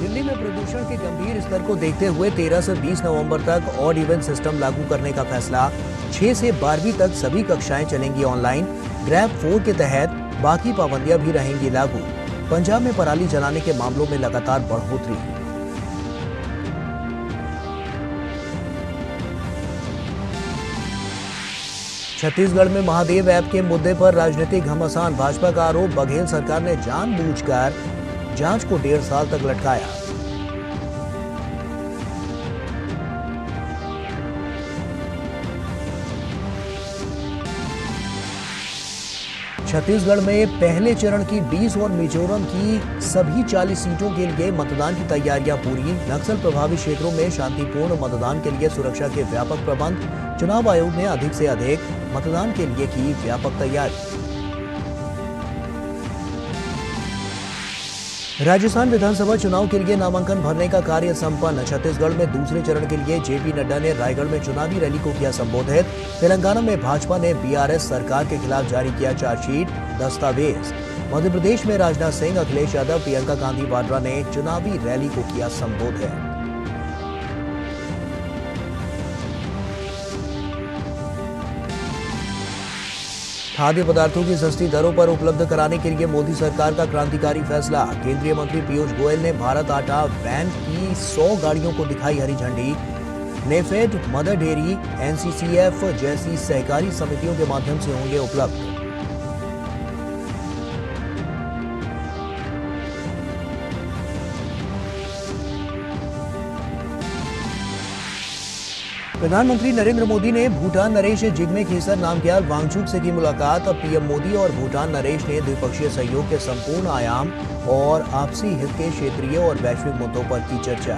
दिल्ली में प्रदूषण के गंभीर स्तर को देखते हुए 13 से 20 नवंबर तक ऑड इवन सिस्टम लागू करने का फैसला। 6 से 12वीं तक सभी कक्षाएं चलेंगी ऑनलाइन। ग्रैब 4 के तहत बाकी पाबंदियां भी रहेंगी लागू। पंजाब में पराली जलाने के मामलों में लगातार बढ़ोतरी। छत्तीसगढ़ में महादेव ऐप के मुद्दे पर राजनीतिक घमासान। भाजपा का आरोप, बघेल सरकार ने जानबूझकर जांच को 1.5 साल तक लटकाया। छत्तीसगढ़ में पहले चरण की 20 और मिजोरम की सभी 40 सीटों के लिए मतदान की तैयारियां पूरी। नक्सल प्रभावित क्षेत्रों में शांतिपूर्ण मतदान के लिए सुरक्षा के व्यापक प्रबंध। चुनाव आयोग ने अधिक से अधिक मतदान के लिए की व्यापक तैयारी। राजस्थान विधानसभा चुनाव के लिए नामांकन भरने का कार्य संपन्न। छत्तीसगढ़ में दूसरे चरण के लिए जेपी नड्डा ने रायगढ़ में चुनावी रैली को किया संबोधित। तेलंगाना में भाजपा ने बीआरएस सरकार के खिलाफ जारी किया चार्जशीट दस्तावेज। मध्य प्रदेश में राजनाथ सिंह, अखिलेश यादव, प्रियंका गांधी वाड्रा ने चुनावी रैली को किया संबोधित। खाद्य पदार्थों की सस्ती दरों पर उपलब्ध कराने के लिए मोदी सरकार का क्रांतिकारी फैसला। केंद्रीय मंत्री पीयूष गोयल ने भारत आटा वैन की 100 गाड़ियों को दिखाई हरी झंडी। नेफेड, मदर डेयरी, एनसीसीएफ जैसी सहकारी समितियों के माध्यम से होंगे उपलब्ध। प्रधानमंत्री नरेंद्र मोदी ने भूटान नरेश जिग्मे खेसर नामग्याल वांगचुक से की मुलाकात। पीएम मोदी और भूटान नरेश ने द्विपक्षीय सहयोग के संपूर्ण आयाम और आपसी हित के क्षेत्रीय और वैश्विक मुद्दों पर की चर्चा।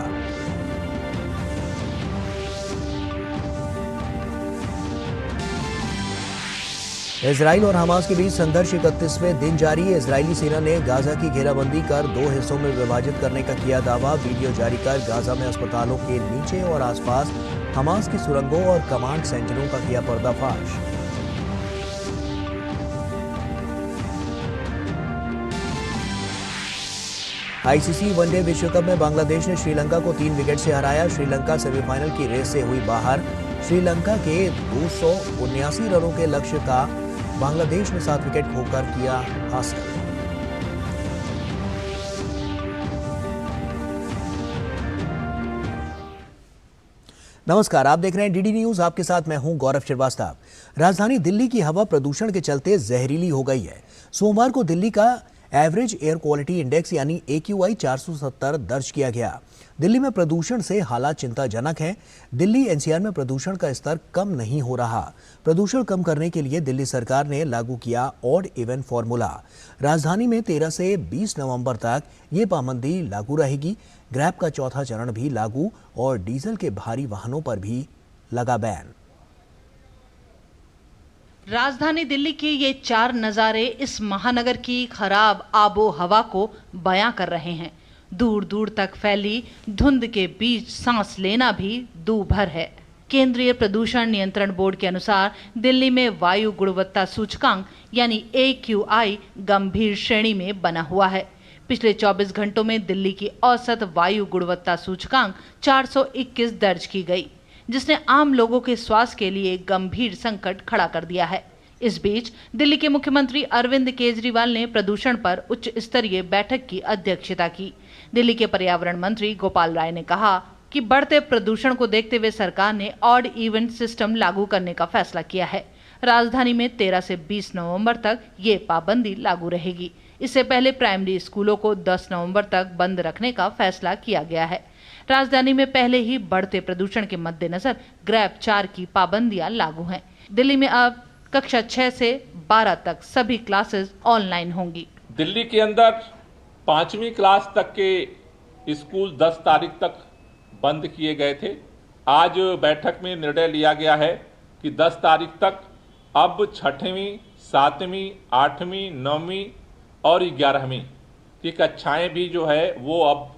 इजराइल और हमास के बीच संघर्ष 31वें दिन जारी। इजरायली सेना ने गाजा की घेराबंदी कर 2 हिस्सों में विभाजित करने का किया दावा। वीडियो जारी कर गाजा में अस्पतालों के नीचे और आसपास हमास की सुरंगों और कमांड सेंटरों का किया पर्दाफाश। आईसीसी वनडे विश्व कप में बांग्लादेश ने श्रीलंका को 3 विकेट से हराया। श्रीलंका सेमीफाइनल की रेस से हुई बाहर। श्रीलंका के 279 रनों के लक्ष्य का बांग्लादेश ने 7 विकेट खोकर किया हासिल। नमस्कार, आप देख रहे हैं डीडी न्यूज। आपके साथ मैं हूं गौरव श्रीवास्तव। राजधानी दिल्ली की हवा प्रदूषण के चलते जहरीली हो गई है। सोमवार को दिल्ली का एवरेज एयर क्वालिटी इंडेक्स यानी AQI 470 दर्ज किया गया। दिल्ली में प्रदूषण से हालात चिंताजनक हैं। दिल्ली एनसीआर में प्रदूषण का स्तर कम नहीं हो रहा। प्रदूषण कम करने के लिए दिल्ली सरकार ने लागू किया ऑड इवन फॉर्मूला। राजधानी में 13 से 20 नवंबर तक ये पाबंदी लागू रहेगी। ग्रैब का चौथा चरण भी लागू और डीजल के भारी वाहनों पर भी लगा बैन। राजधानी दिल्ली के ये 4 नज़ारे इस महानगर की खराब आबो हवा को बयां कर रहे हैं। दूर दूर तक फैली धुंध के बीच सांस लेना भी दूभर है। केंद्रीय प्रदूषण नियंत्रण बोर्ड के अनुसार दिल्ली में वायु गुणवत्ता सूचकांक यानी AQI गंभीर श्रेणी में बना हुआ है। पिछले 24 घंटों में दिल्ली की औसत वायु गुणवत्ता सूचकांक 421 दर्ज की गई, जिसने आम लोगों के स्वास्थ्य के लिए गंभीर संकट खड़ा कर दिया है। इस बीच दिल्ली के मुख्यमंत्री अरविंद केजरीवाल ने प्रदूषण पर उच्च स्तरीय बैठक की अध्यक्षता की। दिल्ली के पर्यावरण मंत्री गोपाल राय ने कहा कि बढ़ते प्रदूषण को देखते हुए सरकार ने ऑड इवन सिस्टम लागू करने का फैसला किया है। राजधानी में 13 से 20 नवंबर तक ये पाबंदी लागू रहेगी। इससे पहले प्राइमरी स्कूलों को 10 नवंबर तक बंद रखने का फैसला किया गया है। राजधानी में पहले ही बढ़ते प्रदूषण के मद्देनजर ग्रैब 4 की पाबंदियां लागू हैं। दिल्ली में अब कक्षा 6 से 12 तक सभी क्लासेस ऑनलाइन होंगी। दिल्ली के अंदर 5वीं क्लास तक के स्कूल 10 तारीख तक बंद किए गए थे। आज बैठक में निर्णय लिया गया है कि 10 तारीख तक अब 6वीं, 7वीं, 8वीं, 9वीं और 11वीं की कक्षाएं भी जो है वो अब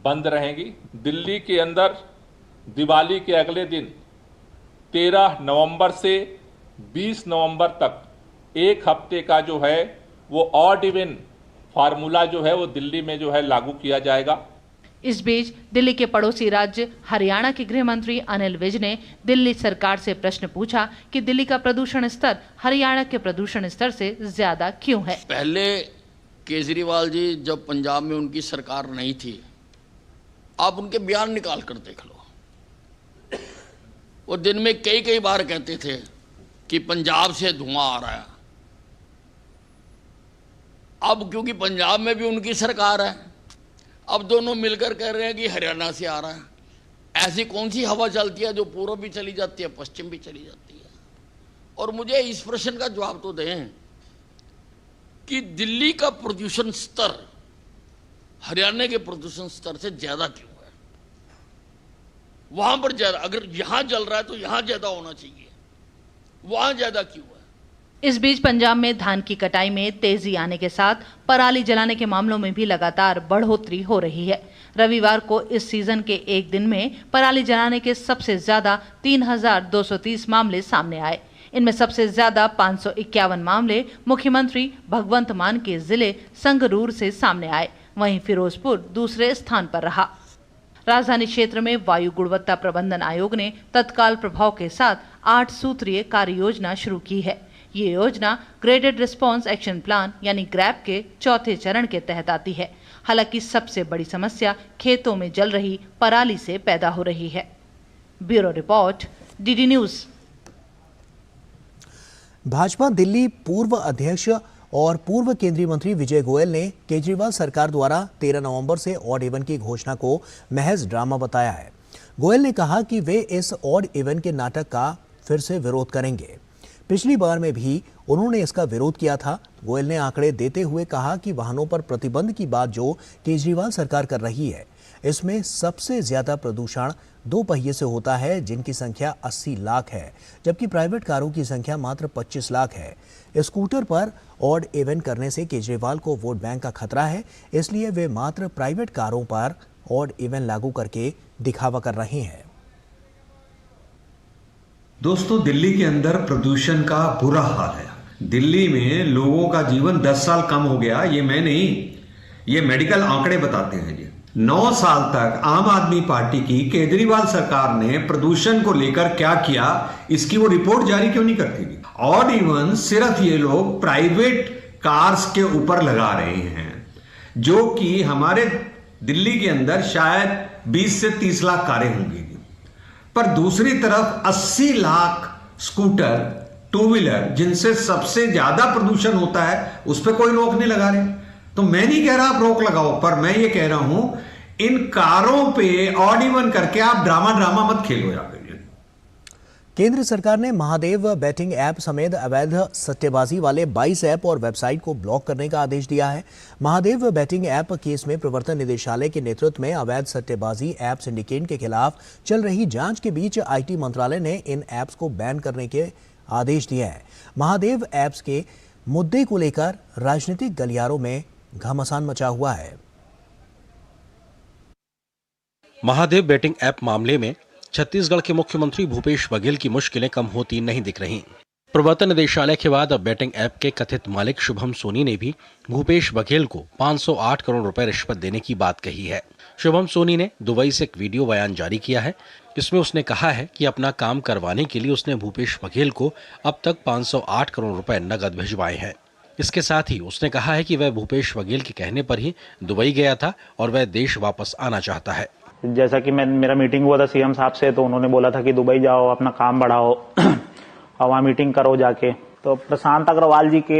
बंद रहेंगी। दिल्ली के अंदर दिवाली के अगले दिन 13 नवंबर से 20 नवंबर तक एक हफ्ते का जो है वो ऑड इवन फार्मूला जो है वो दिल्ली में जो है लागू किया जाएगा। इस बीच दिल्ली के पड़ोसी राज्य हरियाणा के गृह मंत्री अनिल विज ने दिल्ली सरकार से प्रश्न पूछा कि दिल्ली का प्रदूषण स्तर हरियाणा के प्रदूषण स्तर से ज्यादा क्यों है। पहले केजरीवाल जी जब पंजाब में उनकी सरकार नहीं थी, आप उनके बयान निकाल कर देख लो, वो दिन में कई बार कहते थे कि पंजाब से धुआं आ रहा है। अब क्योंकि पंजाब में भी उनकी सरकार है, अब दोनों मिलकर कह रहे हैं कि हरियाणा से आ रहा है। ऐसी कौन सी हवा चलती है जो पूर्व भी चली जाती है, पश्चिम भी चली जाती है? और मुझे इस प्रश्न का जवाब तो दें कि दिल्ली का प्रदूषण स्तर हरियाणा के प्रदूषण स्तर से ज्यादा क्यों है? वहां पर ज्यादा, अगर यहां जल रहा है तो यहां ज्यादा होना चाहिए, वहां ज्यादा क्यों है? इस बीच पंजाब में धान की कटाई में तेजी आने के साथ पराली जलाने के मामलों में भी लगातार बढ़ोतरी हो रही है। रविवार को इस सीजन के एक दिन में पराली जलाने के सबसे ज्यादा 3,230 मामले सामने आए। इनमें सबसे ज्यादा 551 मामले मुख्यमंत्री भगवंत मान के जिले संगरूर से सामने आए। वहीं फिरोजपुर दूसरे स्थान पर रहा। राजधानी क्षेत्र में वायु गुणवत्ता प्रबंधन आयोग ने तत्काल प्रभाव के साथ 8 सूत्रीय कार्य योजना शुरू की है। ये योजना ग्रेडेड रिस्पांस एक्शन प्लान यानी ग्रैप के चौथे चरण के तहत आती है। हालांकि सबसे बड़ी समस्या खेतों में जल रही पराली से पैदा हो रही है। Bureau report, DD news. Bhajpa Delhi पूर्व अध्यक्ष और पूर्व केंद्रीय मंत्री विजय गोयल ने केजरीवाल सरकार द्वारा 13 नवंबर से ऑड इवन की घोषणा को महज ड्रामा बताया है। गोयल ने कहा कि वे इस ऑड इवन के नाटक का फिर से विरोध करेंगे। पिछली बार में भी उन्होंने इसका विरोध किया था। गोयल ने आंकड़े देते हुए कहा कि वाहनों पर प्रतिबंध की बात जो केजरीवाल सरकार कर रही है, इसमें सबसे ज्यादा प्रदूषण 2 पहिए से होता है, जिनकी संख्या 80 लाख है, जबकि प्राइवेट कारों की संख्या मात्र 25 लाख है। स्कूटर पर ऑड इवन करने से केजरीवाल को वोट बैंक का खतरा है, इसलिए वे मात्र प्राइवेट कारों पर ऑड इवन लागू करके दिखावा कर रहे हैं। दोस्तों, दिल्ली के अंदर प्रदूषण का बुरा हाल है। दिल्ली में लोगों का जीवन 10 साल कम हो गया। ये मैं नहीं, ये मेडिकल आंकड़े बताते हैं जी। 9 साल तक आम आदमी पार्टी की केजरीवाल सरकार ने प्रदूषण को लेकर क्या किया, इसकी वो रिपोर्ट जारी क्यों नहीं करती थी? ऑड इवन सिर्फ ये लोग प्राइवेट कार्स के ऊपर लगा रहे हैं, जो कि हमारे दिल्ली के अंदर शायद 20 से 30 लाख कारें होंगी, पर दूसरी तरफ 80 लाख स्कूटर, टू व्हीलर, जिनसे सबसे ज्यादा प्रदूषण होता है, उस पर कोई रोक नहीं लगा रहे। तो मैं नहीं कह रहा आप रोक लगाओ, पर मैं ये कह रहा हूं इन कारों पे ऑड इवन करके आप ड्रामा मत खेलो यार। केंद्र सरकार ने महादेव बैटिंग ऐप समेत अवैध सट्टेबाजी वाले 22 ऐप और वेबसाइट को ब्लॉक करने का आदेश दिया है। महादेव बैटिंग ऐप केस में प्रवर्तन निदेशालय के नेतृत्व में अवैध सट्टेबाजी ऐप सिंडिकेट के खिलाफ चल रही जांच के बीच आईटी मंत्रालय ने इन ऐप्स को बैन करने के आदेश दिए हैं। महादेव ऐप्स के मुद्दे को लेकर राजनीतिक गलियारों में घमासान मचा हुआ है। महादेव बैटिंग ऐप मामले में छत्तीसगढ़ के मुख्यमंत्री भूपेश बघेल की मुश्किलें कम होती नहीं दिख रही। प्रवर्तन निदेशालय के बाद अब बैटिंग ऐप के कथित मालिक शुभम सोनी ने भी भूपेश बघेल को 508 करोड़ रुपए रिश्वत देने की बात कही है। शुभम सोनी ने दुबई से एक वीडियो बयान जारी किया है। इसमें उसने कहा है कि अपना काम करवाने के लिए उसने भूपेश बघेल को अब तक 508 करोड़ रुपए नकद भिजवाए हैं। इसके साथ ही उसने कहा है कि वह भूपेश बघेल के कहने पर ही दुबई गया था और वह देश वापस आना चाहता है। जैसा कि मेरा मीटिंग हुआ था सीएम साहब से, तो उन्होंने बोला था कि दुबई जाओ, अपना काम बढ़ाओ और वहाँ मीटिंग करो जाके। तो प्रशांत अग्रवाल जी के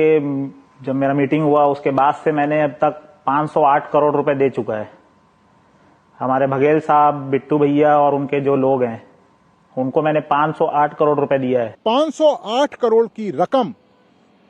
जब मेरा मीटिंग हुआ उसके बाद से मैंने अब तक 508 करोड़ रुपए दे चुका है। हमारे बघेल साहब, बिट्टू भैया और उनके जो लोग हैं उनको मैंने 508 करोड़ रुपए दिया है। 508 करोड़ की रकम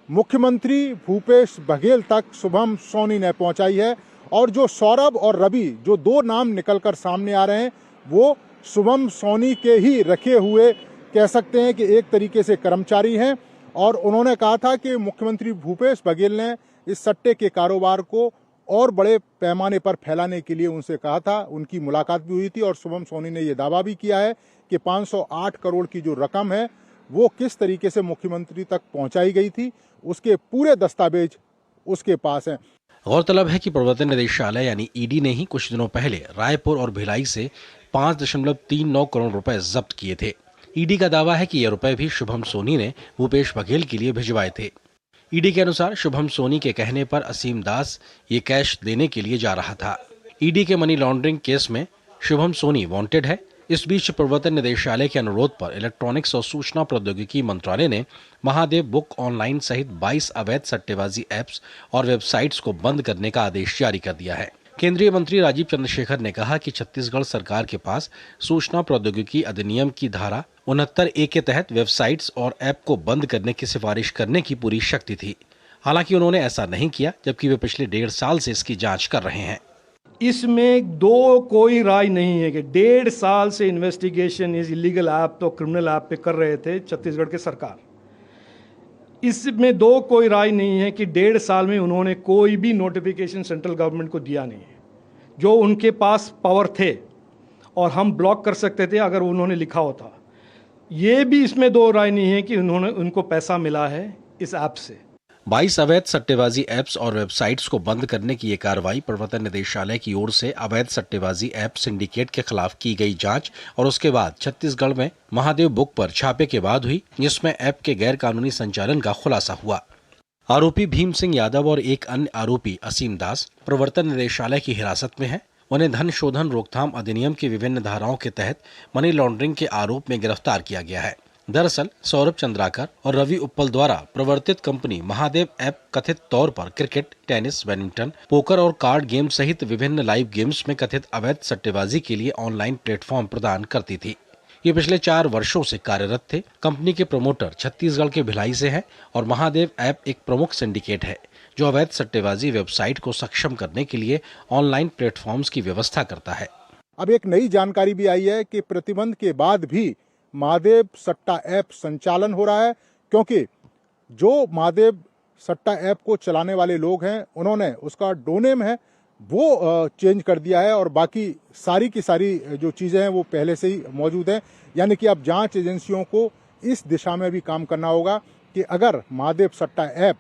मुख्यमंत्री भूपेश बघेल तक शुभम सोनी ने पहुंचाई है। और जो सौरभ और रवि, जो 2 नाम निकलकर सामने आ रहे हैं, वो शुभम सोनी के ही रखे हुए कह सकते हैं कि एक तरीके से कर्मचारी हैं। और उन्होंने कहा था कि मुख्यमंत्री भूपेश बघेल ने इस सट्टे के कारोबार को और बड़े पैमाने पर फैलाने के लिए उनसे कहा था। उनकी मुलाकात भी हुई थी और शुभम सोनी ने यह दावा भी किया है कि 508 करोड़ की जो रकम है वो किस तरीके से मुख्यमंत्री तक पहुंचाई गई थी, उसके पूरे दस्तावेज उसके पास हैं। गौरतलब है कि प्रवर्तन निदेशालय यानी ईडी ने ही कुछ दिनों पहले रायपुर और भिलाई से 5.39 करोड़ रुपए जब्त किए थे। ईडी का दावा है कि ये रुपए भी शुभम सोनी ने भूपेश बघेल के लिए भिजवाए थे। ईडी के अनुसार शुभम सोनी के कहने पर असीम दास ये कैश देने के लिए जा रहा था। ईडी के मनी लॉन्ड्रिंग केस में शुभम सोनी वांटेड है। इस बीच प्रवर्तन निदेशालय के अनुरोध पर इलेक्ट्रॉनिक्स और सूचना प्रौद्योगिकी मंत्रालय ने महादेव बुक ऑनलाइन सहित 22 अवैध सट्टेबाजी ऐप्स और वेबसाइट्स को बंद करने का आदेश जारी कर दिया है। केंद्रीय मंत्री राजीव चंद्रशेखर ने कहा कि छत्तीसगढ़ सरकार के पास सूचना प्रौद्योगिकी अधिनियम की धारा 69A के तहत वेबसाइट्स और ऐप को बंद करने की सिफारिश करने की पूरी शक्ति थी। हालांकि उन्होंने ऐसा नहीं किया, जबकि वे पिछले 1.5 साल से इसकी जांच कर रहे हैं। इसमें दो कोई राय नहीं है कि 1.5 साल से इन्वेस्टिगेशन इस इलीगल ऐप तो क्रिमिनल ऐप पे कर रहे थे छत्तीसगढ़ के सरकार। इसमें दो कोई राय नहीं है कि 1.5 साल में उन्होंने कोई भी नोटिफिकेशन सेंट्रल गवर्नमेंट को दिया नहीं है। जो उनके पास पावर थे और हम ब्लॉक कर सकते थे अगर उन्होंने लिखा होता। ये भी इसमें दो राय नहीं है कि उनको पैसा मिला है इस ऐप से। 22 अवैध सट्टेबाजी ऐप्स और वेबसाइट्स को बंद करने की ये कार्रवाई प्रवर्तन निदेशालय की ओर से अवैध सट्टेबाजी ऐप सिंडिकेट के खिलाफ की गई जांच और उसके बाद छत्तीसगढ़ में महादेव बुक पर छापे के बाद हुई, जिसमें ऐप के गैर कानूनी संचालन का खुलासा हुआ। आरोपी भीम सिंह यादव और एक अन्य आरोपी असीम दास प्रवर्तन निदेशालय की हिरासत में है। उन्हें धन शोधन रोकथाम अधिनियम की विभिन्न धाराओं के तहत मनी लॉन्ड्रिंग के आरोप में गिरफ्तार किया गया है। दरअसल सौरभ चंद्राकर और रवि उप्पल द्वारा प्रवर्तित कंपनी महादेव ऐप कथित तौर पर क्रिकेट, टेनिस, बैडमिंटन, पोकर और कार्ड गेम सहित विभिन्न लाइव गेम्स में कथित अवैध सट्टेबाजी के लिए ऑनलाइन प्लेटफॉर्म प्रदान करती थी। ये पिछले 4 वर्षों से कार्यरत थे। कंपनी के प्रमोटर छत्तीसगढ़ के भिलाई से हैं और महादेव ऐप एक प्रमुख सिंडिकेट है जो अवैध सट्टेबाजी वेबसाइट को सक्षम करने के लिए ऑनलाइन प्लेटफॉर्म्स की व्यवस्था करता है। अब एक नई जानकारी भी आई है कि प्रतिबंध के बाद भी महादेव सट्टा ऐप संचालन हो रहा है, क्योंकि जो महादेव सट्टा ऐप को चलाने वाले लोग हैं उन्होंने उसका डोनेम है वो चेंज कर दिया है और बाकी सारी की सारी जो चीज़ें हैं वो पहले से ही मौजूद हैं। यानी कि अब जांच एजेंसियों को इस दिशा में भी काम करना होगा कि अगर महादेव सट्टा ऐप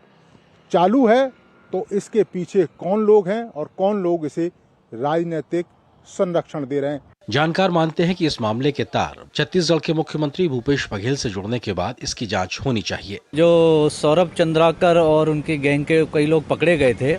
चालू है तो इसके पीछे कौन लोग हैं और कौन लोग इसे राजनीतिक संरक्षण दे रहे हैं। जानकार मानते हैं कि इस मामले के तार छत्तीसगढ़ के मुख्यमंत्री भूपेश बघेल से जुड़ने के बाद इसकी जांच होनी चाहिए। जो सौरभ चंद्राकर और उनके गैंग के कई लोग पकड़े गए थे,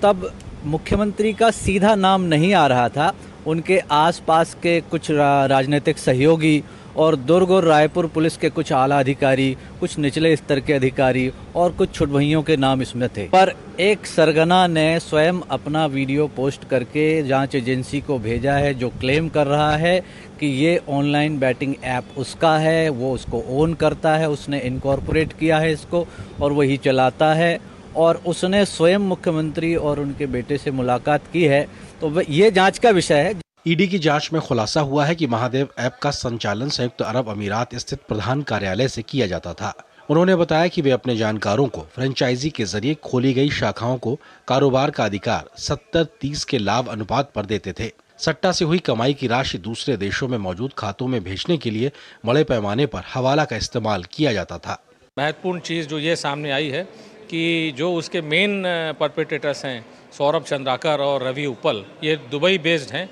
तब मुख्यमंत्री का सीधा नाम नहीं आ रहा था। उनके आसपास के कुछ राजनीतिक सहयोगी और दुर्ग और रायपुर पुलिस के कुछ आला अधिकारी, कुछ निचले स्तर के अधिकारी और कुछ छुटभइयों के नाम इसमें थे। पर एक सरगना ने स्वयं अपना वीडियो पोस्ट करके जांच एजेंसी को भेजा है, जो क्लेम कर रहा है कि ये ऑनलाइन बैटिंग ऐप उसका है, वो उसको ओन करता है, उसने इनकॉर्पोरेट किया है इसको और वही चलाता है और उसने स्वयं मुख्यमंत्री और उनके बेटे से मुलाकात की है। तो ये जांच का विषय है। ईडी की जांच में खुलासा हुआ है कि महादेव ऐप का संचालन संयुक्त अरब अमीरात स्थित प्रधान कार्यालय से किया जाता था। उन्होंने बताया कि वे अपने जानकारों को फ्रेंचाइजी के जरिए खोली गई शाखाओं को कारोबार का अधिकार 70-30 के लाभ अनुपात पर देते थे। सट्टा से हुई कमाई की राशि दूसरे देशों में मौजूद खातों में भेजने के लिए बड़े पैमाने पर हवाला का इस्तेमाल किया जाता था। महत्वपूर्ण चीज़ जो ये सामने आई है कि जो उसके मेन परपेट्रेटर्स हैं सौरभ चंद्राकर और रवि उप्पल, ये दुबई बेस्ड हैं।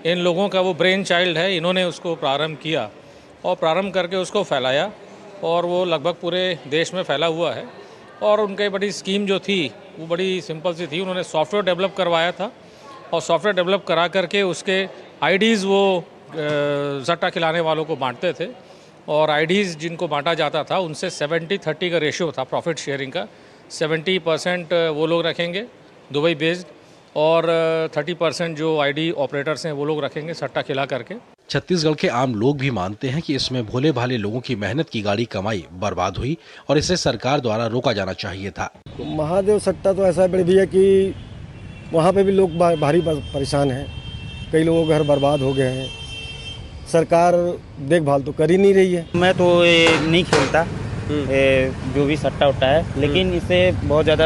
इन लोगों का वो ब्रेन चाइल्ड है। इन्होंने उसको प्रारंभ किया और प्रारंभ करके उसको फैलाया और वो लगभग पूरे देश में फैला हुआ है। और उनकी बड़ी स्कीम जो थी वो बड़ी सिंपल सी थी। उन्होंने सॉफ्टवेयर डेवलप करवाया था और सॉफ्टवेयर डेवलप करा करके उसके आईडीज़ वो सट्टा खिलाने वालों को बांटते थे और आईडीज़ जिनको बांटा जाता था उनसे 70-30 का रेशियो था प्रॉफिट शेयरिंग का। 70% वो लोग रखेंगे दुबई बेस्ड और 30% जो आईडी ऑपरेटर्स हैं वो लोग रखेंगे सट्टा खिला करके। छत्तीसगढ़ के आम लोग भी मानते हैं कि इसमें भोले भाले लोगों की मेहनत की गाड़ी कमाई बर्बाद हुई और इसे सरकार द्वारा रोका जाना चाहिए था। महादेव सट्टा तो ऐसा बड़े भैया कि वहाँ पे भी लोग भारी परेशान हैं। कई लोगों के घर बर्बाद हो गए हैं। सरकार देखभाल तो कर ही नहीं रही है। मैं तो नहीं खेलता जो भी सट्टा उट्टा है, लेकिन इससे बहुत ज़्यादा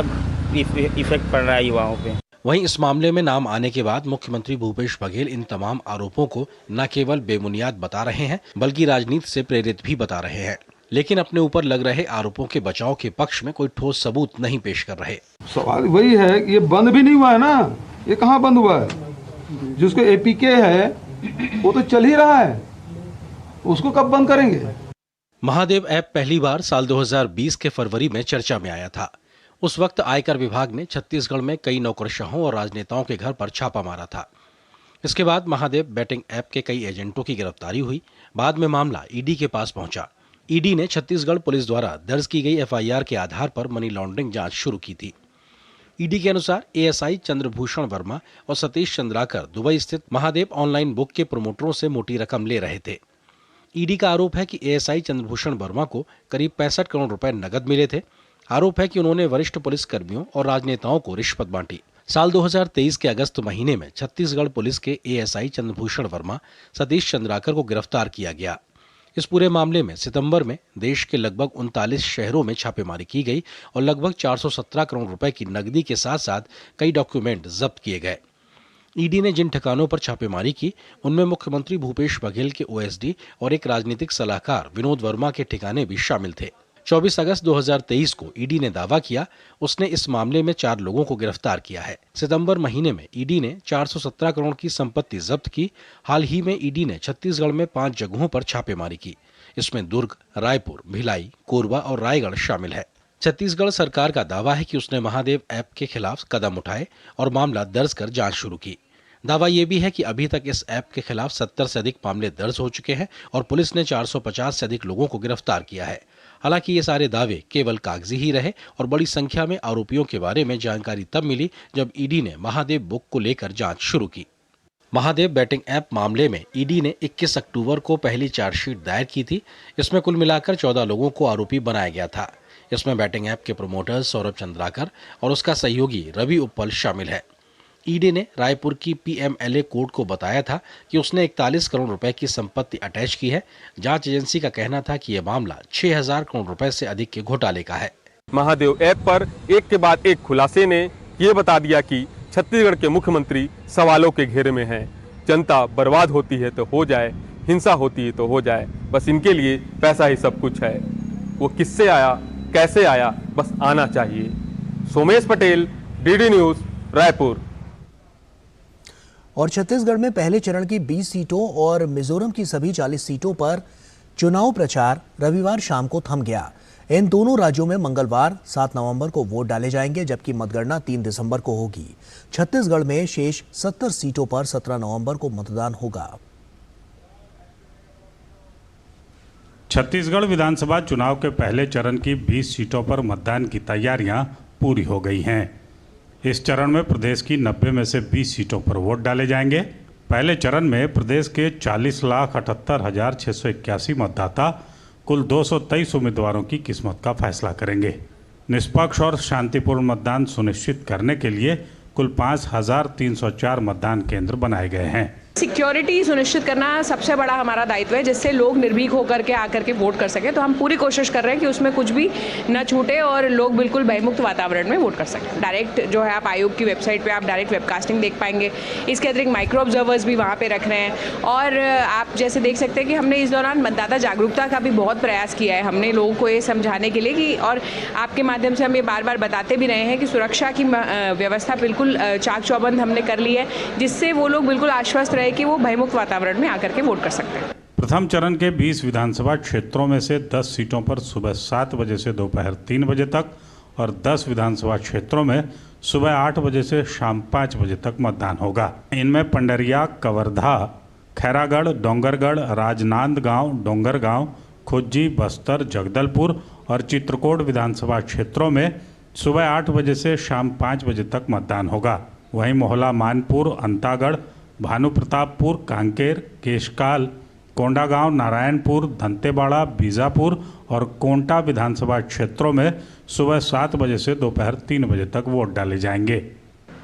इफेक्ट पड़ रहा है युवाओं पे। वहीं इस मामले में नाम आने के बाद मुख्यमंत्री भूपेश बघेल इन तमाम आरोपों को न केवल बेबुनियाद बता रहे हैं बल्कि राजनीति से प्रेरित भी बता रहे हैं, लेकिन अपने ऊपर लग रहे आरोपों के बचाव के पक्ष में कोई ठोस सबूत नहीं पेश कर रहे। सवाल वही है कि ये बंद भी नहीं हुआ है ना, ये कहाँ बंद हुआ है? जिसको एपीके है वो तो चल ही रहा है, उसको कब बंद करेंगे? महादेव ऐप पहली बार साल 2020 के फरवरी में चर्चा में आया था। उस वक्त आयकर विभाग ने छत्तीसगढ़ में कई नौकरशाहों और राजनेताओं के घर पर छापा मारा था। इसके बाद महादेव बैटिंग ऐप के कई एजेंटों की गिरफ्तारी हुई। बाद में मामला ईडी के पास पहुंचा। ईडी ने छत्तीसगढ़ पुलिस द्वारा दर्ज की गई एफआईआर के आधार पर मनी लॉन्ड्रिंग जांच शुरू की थी। ईडी के अनुसार एएसआई चंद्रभूषण वर्मा और सतीश चंद्राकर दुबई स्थित महादेव ऑनलाइन बुक के प्रमोटरों से मोटी रकम ले रहे थे। ईडी का आरोप है कि एएसआई चंद्रभूषण वर्मा को करीब 65 करोड़ रुपए नकद मिले थे। आरोप है कि उन्होंने वरिष्ठ पुलिस कर्मियों और राजनेताओं को रिश्वत बांटी। साल 2023 के अगस्त महीने में छत्तीसगढ़ पुलिस के एएसआई चंद्रभूषण वर्मा, सतीश चंद्राकर को गिरफ्तार किया गया। इस पूरे मामले में सितंबर में देश के लगभग 39 शहरों में छापेमारी की गई और लगभग 417 करोड़ रुपए की नकदी के साथ साथ कई डॉक्यूमेंट जब्त किए गए। ईडी ने जिन ठिकानों पर छापेमारी की उनमें मुख्यमंत्री भूपेश बघेल के ओएसडी और एक राजनीतिक सलाहकार विनोद वर्मा के ठिकाने भी शामिल थे। 24 अगस्त 2023 को ईडी ने दावा किया उसने इस मामले में 4 लोगों को गिरफ्तार किया है। सितंबर महीने में ईडी ने 417 करोड़ की संपत्ति जब्त की। हाल ही में ईडी ने छत्तीसगढ़ में 5 जगहों पर छापेमारी की। इसमें दुर्ग, रायपुर, भिलाई, कोरबा और रायगढ़ शामिल है। छत्तीसगढ़ सरकार का दावा है कि उसने महादेव ऐप के खिलाफ कदम उठाए और मामला दर्ज कर जांच शुरू की। दावा यह भी है कि अभी तक इस ऐप के खिलाफ 70 से अधिक मामले दर्ज हो चुके हैं और पुलिस ने 450 से अधिक लोगों को गिरफ्तार किया है। हालांकि ये सारे दावे केवल कागजी ही रहे और बड़ी संख्या में आरोपियों के बारे में जानकारी तब मिली जब ईडी ने महादेव बुक को लेकर जांच शुरू की। महादेव बैटिंग ऐप मामले में ईडी ने 21 अक्टूबर को पहली चार्जशीट दायर की थी। इसमें कुल मिलाकर 14 लोगों को आरोपी बनाया गया था। इसमें बैटिंग ऐप के प्रमोटर सौरभ चंद्राकर और उसका सहयोगी रवि उप्पल शामिल है। ईडी ने रायपुर की पीएमएलए कोर्ट को बताया था कि उसने 41 करोड़ रुपए की संपत्ति अटैच की है। जांच एजेंसी का कहना था कि यह मामला 6000 करोड़ रुपए से अधिक के घोटाले का है। महादेव ऐप पर एक के बाद एक खुलासे ने ये बता दिया कि छत्तीसगढ़ के मुख्यमंत्री सवालों के घेरे में हैं। जनता बर्बाद होती है तो हो जाए, हिंसा होती है तो हो जाए, बस इनके लिए पैसा ही सब कुछ है। वो किससे आया, कैसे आया, बस आना चाहिए। Somesh Patel, DD news, Raipur. और छत्तीसगढ़ में पहले चरण की 20 सीटों और मिजोरम की सभी 40 सीटों पर चुनाव प्रचार रविवार शाम को थम गया। इन दोनों राज्यों में मंगलवार 7 नवंबर को वोट डाले जाएंगे, जबकि मतगणना 3 दिसंबर को होगी। छत्तीसगढ़ में शेष 70 सीटों पर 17 नवंबर को मतदान होगा। छत्तीसगढ़ विधानसभा चुनाव के पहले चरण की 20 सीटों पर मतदान की तैयारियां पूरी हो गई हैं। इस चरण में प्रदेश की 90 में से 20 सीटों पर वोट डाले जाएंगे। पहले चरण में प्रदेश के 40,78,681 मतदाता कुल 223 उम्मीदवारों की किस्मत का फैसला करेंगे। निष्पक्ष और शांतिपूर्ण मतदान सुनिश्चित करने के लिए कुल 5,304 मतदान केंद्र बनाए गए हैं। सिक्योरिटी सुनिश्चित करना सबसे बड़ा हमारा दायित्व है, जिससे लोग निर्भीक होकर के आकर के वोट कर सकें। तो हम पूरी कोशिश कर रहे हैं कि उसमें कुछ भी न छूटे और लोग बिल्कुल भयमुक्त वातावरण में वोट कर सकें। डायरेक्ट जो है आप आयोग की वेबसाइट पे आप डायरेक्ट वेबकास्टिंग देख पाएंगे। इसके अतिरिक्त माइक्रो ऑब्जर्वर्स भी वहाँ पे रख रहे हैं और आप जैसे देख सकते हैं कि हमने इस दौरान मतदाता जागरूकता का भी बहुत प्रयास किया है। हमने लोगों को ये समझाने के लिए कि और आपके माध्यम से हम ये बार बार बताते भी रहे हैं कि सुरक्षा की व्यवस्था बिल्कुल चाक चौबंद हमने कर ली है, जिससे वो लोग बिल्कुल आश्वस्त रहे कि वो भयमुक्त वातावरण में आकर के वोट कर सकते हैं। प्रथम चरण के 20 विधानसभा क्षेत्रों में से 10 सीटों पर सुबह 7 बजे से दोपहर 3 बजे तक और 10 विधानसभा क्षेत्रों में सुबह 8 बजे से शाम 5 बजे तक मतदान होगा। इनमें पंडरिया, कवर्धा, खैरागढ़, डोंगरगढ़, राजनांदगांव, डोंगरगांव, खुज्जी, बस्तर, जगदलपुर और चित्रकोट विधानसभा क्षेत्रों में सुबह 8 बजे से शाम 5 बजे तक मतदान होगा। वहीं मोहला, मानपुर, अंतागढ़, भानुप्रतापपुर, कांकेर, केशकाल, कोंडागांव, नारायणपुर, दंतेवाड़ा, बीजापुर और कोंटा विधानसभा क्षेत्रों में सुबह 7 बजे से दोपहर 3 बजे तक वोट डाले जाएंगे।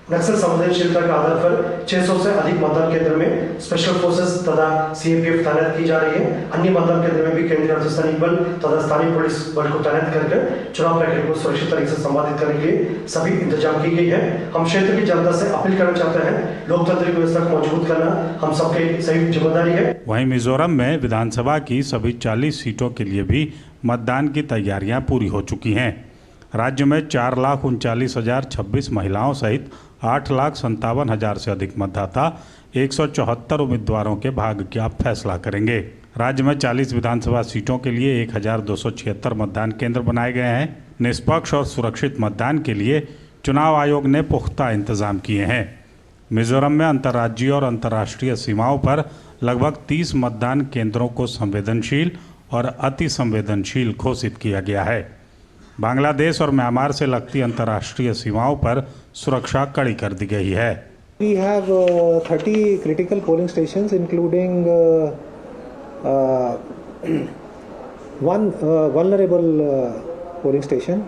नक्सल संवेदनशीलता के आधार पर 600 से अधिक मतदान केंद्र में स्पेशल फोर्सेस तथा सीएपीएफ तैनात की जा रही है। अन्य मतदान केंद्र में भी केंद्रीय अर्धसैनिक बल तथा स्थानीय पुलिस बल को तैनात कर चुनाव प्रक्रिया को सुरक्षित तरीके से संपादित करने के लिए सभी इंतजाम की गई है। हम क्षेत्र की जनता से अपील करना चाहते हैं, लोकतांत्रिक व्यवस्था को मजबूत करना हम सबकी संयुक्त जिम्मेदारी है। वहीं मिजोरम में विधानसभा की सभी 40 सीटों के लिए भी मतदान की तैयारियां पूरी हो चुकी हैं। राज्य में 4,39,026 महिलाओं सहित 8,57,000 से अधिक मतदाता 174 उम्मीदवारों के भाग्य का फैसला करेंगे। राज्य में 40 विधानसभा सीटों के लिए 1,276 मतदान केंद्र बनाए गए हैं। निष्पक्ष और सुरक्षित मतदान के लिए चुनाव आयोग ने पुख्ता इंतजाम किए हैं। मिजोरम में अंतर्राज्यीय और अंतर्राष्ट्रीय सीमाओं पर लगभग 30 मतदान केंद्रों को संवेदनशील और अति संवेदनशील घोषित किया गया है। बांग्लादेश और म्यांमार से लगती अंतर्राष्ट्रीय सीमाओं पर सुरक्षा कड़ी कर दी गई है। We have 30 critical polling stations, including one vulnerable polling station.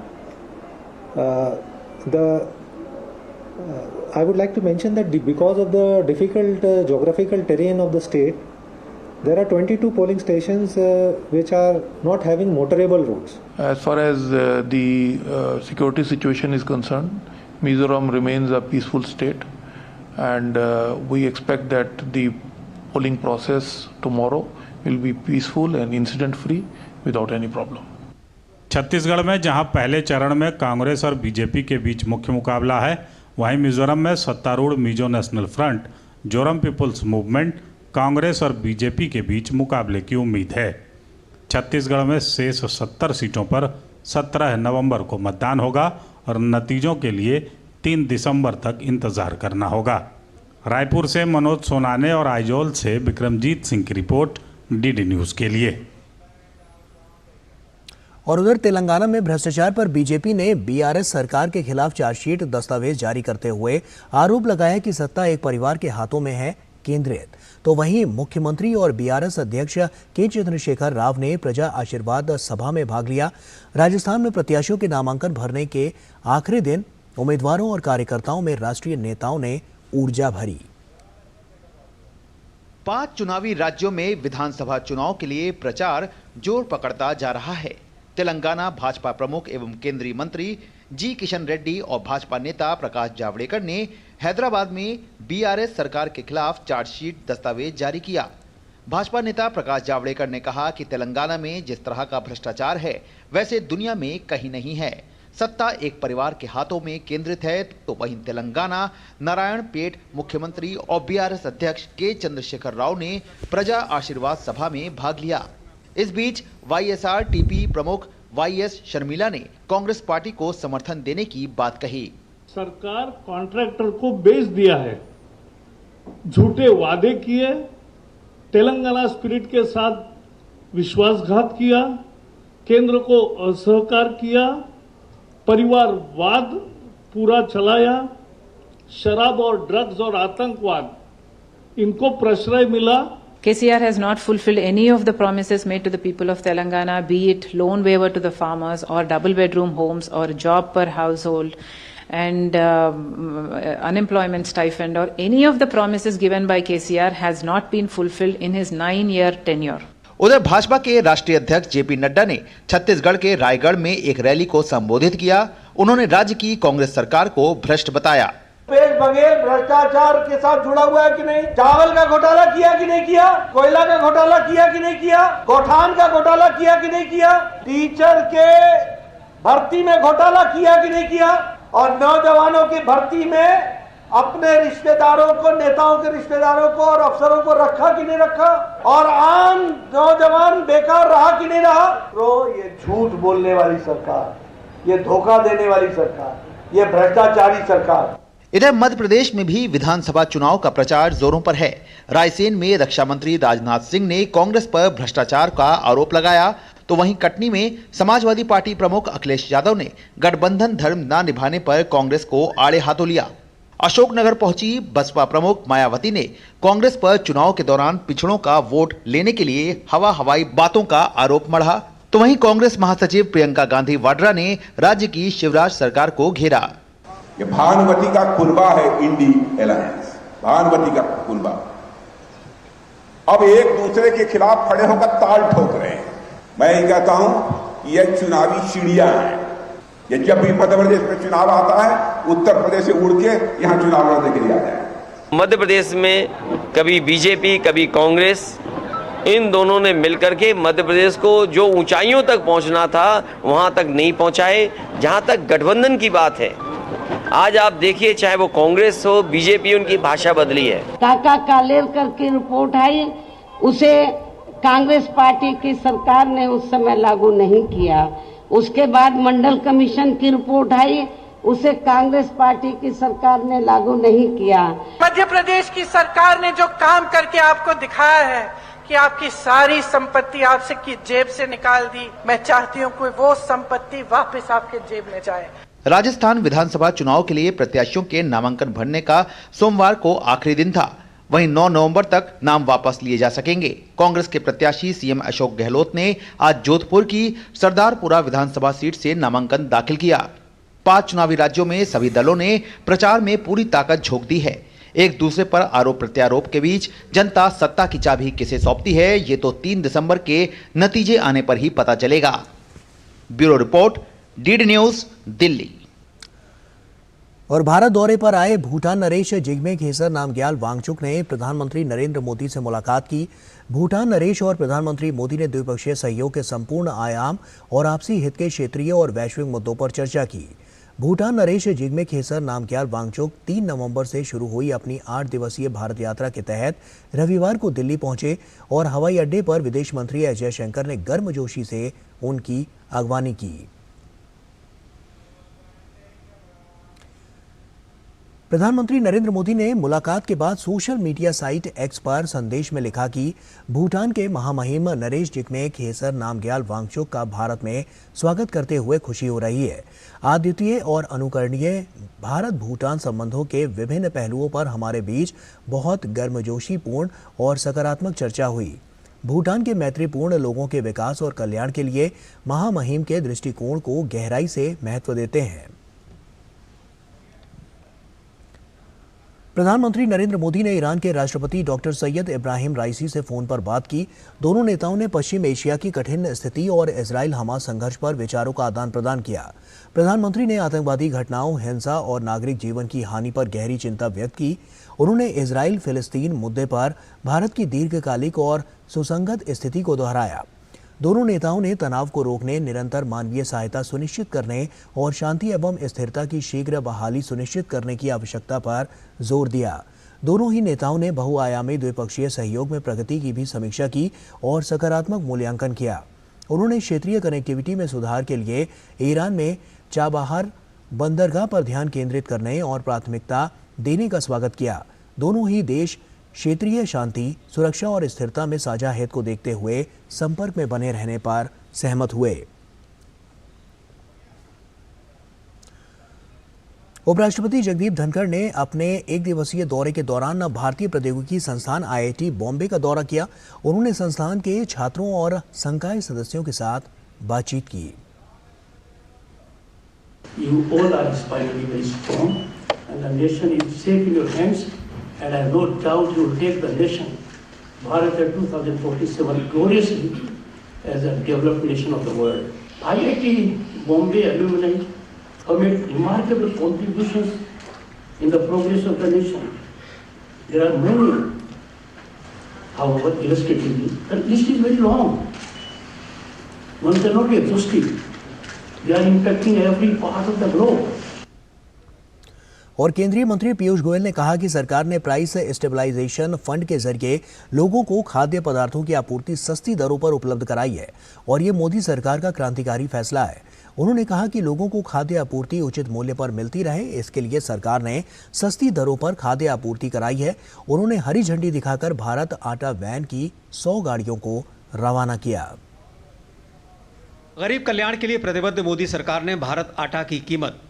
I would like to mention that because of the difficult geographical terrain of the state, there are 22 polling stations which are not having motorable routes. As far as the security situation is concerned, Mizoram remains a peaceful state, and we expect that the polling process tomorrow will be peaceful and incident free without any problem. Chhattisgarh में जहां पहले चरण में कांग्रेस और BJP के बीच मुख्य मुकाबला है, वहीं मिजोरम में सत्तारूढ़ Mizo national front, Zoram people's movement, Congress और बीजेपी के बीच मुकाबले की उम्मीद है। छत्तीसगढ़ में शेष 70 सीटों पर 17 नवंबर को मतदान होगा और नतीजों के लिए 3 दिसंबर तक इंतजार करना होगा। रायपुर से मनोज सोनाने और आइजोल से विक्रमजीत सिंह की रिपोर्ट, डीडी न्यूज के लिए। और उधर तेलंगाना में भ्रष्टाचार पर बीजेपी ने बीआरएस सरकार के खिलाफ चार्जशीट दस्तावेज जारी करते हुए आरोप लगाया कि सत्ता एक परिवार के हाथों में है केंद्रित। तो वहीं मुख्यमंत्री और बीआरएस अध्यक्ष के चंद्रशेखर राव ने प्रजा आशीर्वाद सभा में भाग लिया। राजस्थान में प्रत्याशियों के नामांकन भरने के आखिरी दिन उम्मीदवारों और कार्यकर्ताओं में राष्ट्रीय नेताओं ने ऊर्जा भरी। 5 चुनावी राज्यों में विधानसभा चुनाव के लिए प्रचार जोर पकड़ता जा रहा है। तेलंगाना भाजपा प्रमुख एवं केंद्रीय मंत्री जी किशन रेड्डी और भाजपा नेता प्रकाश जावड़ेकर ने हैदराबाद में बीआरएस सरकार के खिलाफ चार्जशीट दस्तावेज जारी किया। भाजपा नेता प्रकाश जावड़ेकर ने कहा कि तेलंगाना में जिस तरह का भ्रष्टाचार है, वैसे दुनिया में कहीं नहीं है। सत्ता एक परिवार के हाथों में केंद्रित है। तो वहीं तेलंगाना नारायणपेट मुख्यमंत्री और बीआरएस अध्यक्ष के चंद्रशेखर राव ने प्रजा आशीर्वाद सभा में भाग लिया। इस बीच वाईएसआर-टीपी प्रमुख वाईएस शर्मिला ने कांग्रेस पार्टी को समर्थन देने की बात कही। सरकार कॉन्ट्रैक्टर को बेच दिया है, झूठे वादे किए, तेलंगाना स्पिरिट के साथ विश्वासघात किया, केंद्र को असहकार किया, परिवारवाद पूरा चलाया, शराब और ड्रग्स और आतंकवाद इनको प्रश्रय मिला। KCR has not fulfilled any of the promises made to the people of Telangana, be it loan waiver to the farmers or double bedroom homes or job per household and unemployment stipend, or any of the promises given by KCR has not been fulfilled in his 9-year tenure. उधर भाजपा के राष्ट्रीय अध्यक्ष JP Nadda ने छत्तीसगढ़ के रायगढ़ में एक rally को संबोधित किया। उन्होंने राज्य की कांग्रेस सरकार को भ्रष्ट बताया। भूपेश बघेल भ्रष्टाचार के साथ जुड़ा हुआ है कि नहीं, चावल का घोटाला किया कि नहीं किया, कोयला का घोटाला किया कि नहीं किया, गौठान का घोटाला किया कि नहीं किया, टीचर के भर्ती में घोटाला किया कि नहीं किया, और नौजवानों की भर्ती में अपने रिश्तेदारों को, नेताओं के रिश्तेदारों को और अफसरों को रखा कि नहीं रखा, और आम नौजवान बेकार रहा कि नहीं रहा। तो ये झूठ बोलने वाली सरकार, ये धोखा देने वाली सरकार, ये भ्रष्टाचारी सरकार। इधर मध्य प्रदेश में भी विधानसभा चुनाव का प्रचार जोरों पर है। रायसेन में रक्षा मंत्री राजनाथ सिंह ने कांग्रेस पर भ्रष्टाचार का आरोप लगाया। तो वहीं कटनी में समाजवादी पार्टी प्रमुख अखिलेश यादव ने गठबंधन धर्म न निभाने पर कांग्रेस को आड़े हाथों लिया। अशोकनगर पहुंची बसपा प्रमुख मायावती ने कांग्रेस पर चुनाव के दौरान पिछड़ों का वोट लेने के लिए हवाई बातों का आरोप मढ़ा। तो वहीं कांग्रेस महासचिव प्रियंका गांधी वाड्रा ने राज्य की शिवराज सरकार को घेरा। ये भानुमती का कुनबा है, इंडी अलायंस भानुमती का कुनबा अब एक दूसरे के खिलाफ खड़े होकर ताल ठोक रहे हैं। मैं ये कहता हूं कि ये चुनावी चिड़िया है। ये जब भी मध्य प्रदेश में चुनाव आता है, उत्तर प्रदेश से उड़ के यहां चुनाव लड़ने के लिए आता है। मध्य प्रदेश में कभी बीजेपी कभी कांग्रेस इन दोनों ने मिलकर के मध्य प्रदेश को जो ऊंचाइयों तक पहुंचना था वहां तक नहीं पहुंचाए। जहां तक गठबंधन की बात है, आज आप देखिए, चाहे वो कांग्रेस हो, बीजेपी, उनकी भाषा बदली है। काका कालेलकर की रिपोर्ट आई, उसे कांग्रेस पार्टी की सरकार ने उस समय लागू नहीं किया। उसके बाद मंडल कमीशन की रिपोर्ट आई, उसे कांग्रेस पार्टी की सरकार ने लागू नहीं किया। मध्य प्रदेश की सरकार ने जो काम करके आपको दिखाया है कि आपकी सारी संपत्ति आपसे की जेब से निकाल दी, मैं चाहती हूँ कि वो संपत्ति वापस आपके जेब में जाए। राजस्थान विधानसभा चुनाव के लिए प्रत्याशियों के नामांकन भरने का सोमवार को आखिरी दिन था। वहीं 9 नवंबर तक नाम वापस लिए जा सकेंगे। कांग्रेस के प्रत्याशी सीएम अशोक गहलोत ने आज जोधपुर की सरदारपुरा विधानसभा सीट से नामांकन दाखिल किया। 5 चुनावी राज्यों में सभी दलों ने प्रचार में पूरी ताकत झोंक दी है। एक दूसरे पर आरोप प्रत्यारोप के बीच जनता सत्ता की चाबी किसे सौंपती है, ये तो 3 दिसंबर के नतीजे आने पर ही पता चलेगा। Bureau report, DD news, Delhi. और भारत दौरे पर आए भूटान नरेश जिग्मे खेसर नामग्याल वांगचुक ने प्रधानमंत्री नरेंद्र मोदी से मुलाकात की। भूटान नरेश और प्रधानमंत्री मोदी ने द्विपक्षीय सहयोग के संपूर्ण आयाम और आपसी हित के क्षेत्रीय और वैश्विक मुद्दों पर चर्चा की। भूटान नरेश जिग्मे खेसर नामग्याल वांगचुक 3 नवंबर से शुरू हुई अपनी 8 दिवसीय भारत यात्रा के तहत रविवार को दिल्ली पहुंचे और हवाई अड्डे पर विदेश मंत्री एस जयशंकर ने गर्मजोशी से उनकी अगवानी की। प्रधानमंत्री नरेंद्र मोदी ने मुलाकात के बाद सोशल मीडिया साइट एक्स पर संदेश में लिखा कि भूटान के महामहिम नरेश जिग्मे खेसर नामग्याल वांगचुक का भारत में स्वागत करते हुए खुशी हो रही है। अद्वितीय और अनुकरणीय भारत भूटान संबंधों के विभिन्न पहलुओं पर हमारे बीच बहुत गर्मजोशीपूर्ण और सकारात्मक चर्चा हुई। भूटान के मैत्रीपूर्ण लोगों के विकास और कल्याण के लिए महामहिम के दृष्टिकोण को गहराई से महत्व देते हैं। प्रधानमंत्री नरेंद्र मोदी ने ईरान के राष्ट्रपति डॉक्टर सैयद इब्राहिम राइसी से फोन पर बात की। दोनों नेताओं ने पश्चिम एशिया की कठिन स्थिति और इजराइल हमास संघर्ष पर विचारों का आदान प्रदान किया। प्रधानमंत्री ने आतंकवादी घटनाओं, हिंसा और नागरिक जीवन की हानि पर गहरी चिंता व्यक्त की। उन्होंने इजराइल फिलिस्तीन मुद्दे पर भारत की दीर्घकालिक और सुसंगत स्थिति को दोहराया। दोनों नेताओं ने तनाव को रोकने, निरंतर मानवीय सहायता सुनिश्चित करने और शांति एवं स्थिरता की शीघ्र बहाली सुनिश्चित करने की आवश्यकता पर जोर दिया। दोनों ही नेताओं ने बहुआयामी द्विपक्षीय सहयोग में प्रगति की भी समीक्षा की और सकारात्मक मूल्यांकन किया। उन्होंने क्षेत्रीय कनेक्टिविटी में सुधार के लिए ईरान में चाबहार बंदरगाह पर ध्यान केंद्रित करने और प्राथमिकता देने का स्वागत किया। दोनों ही देश क्षेत्रीय शांति, सुरक्षा और स्थिरता में साझा हित को देखते हुए संपर्क में बने रहने पर सहमत हुए। उपराष्ट्रपति जगदीप धनखड़ ने अपने 1 दिवसीय दौरे के दौरान भारतीय प्रौद्योगिकी संस्थान IIT बॉम्बे का दौरा किया। उन्होंने संस्थान के छात्रों और संकाय सदस्यों के साथ बातचीत की। You all are inspiring me very strong, and the nation is safe in your hands. And I have no doubt you will take the nation, Bharat at 2047, gloriously as a developed nation of the world. IIT Bombay alumni have made remarkable contributions in the progress of the nation. There are many, however, illustratively, the list is very long. One cannot be exhaustive. They are impacting every part of the globe. और केंद्रीय मंत्री पीयूष गोयल ने कहा कि सरकार ने price stabilization fund के जरिए लोगों को खाद्य पदार्थों की आपूर्ति सस्ती दरों पर उपलब्ध कराई है और ये मोदी सरकार का क्रांतिकारी फैसला है। उन्होंने कहा कि लोगों को खाद्य आपूर्ति उचित मूल्य पर मिलती रहे, इसके लिए सरकार ने सस्ती दरों पर खाद्य आपूर्ति कराई है। उन्होंने हरी झंडी दिखाकर भारत आटा वैन की 100 गाड़ियों को रवाना किया। गरीब कल्याण के लिए प्रतिबद्ध मोदी सरकार ने भारत आटा की कीमत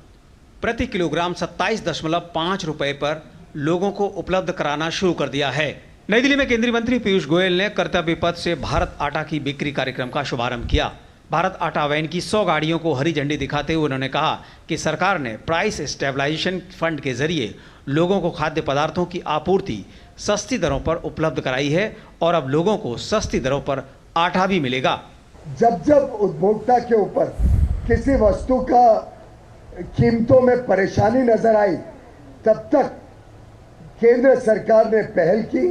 प्रति किलोग्राम 27.5 रुपए पर लोगों को उपलब्ध कराना शुरू कर दिया है। नई दिल्ली में केंद्रीय मंत्री पीयूष गोयल ने कर्तव्य पथ से भारत आटा की बिक्री कार्यक्रम का शुभारंभ किया। भारत आटा वैन की 100 गाड़ियों को हरी झंडी दिखाते हुए उन्होंने कहा कि सरकार ने प्राइस स्टेबलाइजेशन फंड के जरिए लोगों को खाद्य पदार्थों की आपूर्ति सस्ती दरों पर उपलब्ध कराई है और अब लोगों को सस्ती दरों पर आटा भी मिलेगा। जब जब उपभोक्ता के ऊपर किसी वस्तु का कीमतों में परेशानी नजर आई, तब तक केंद्र सरकार ने पहल की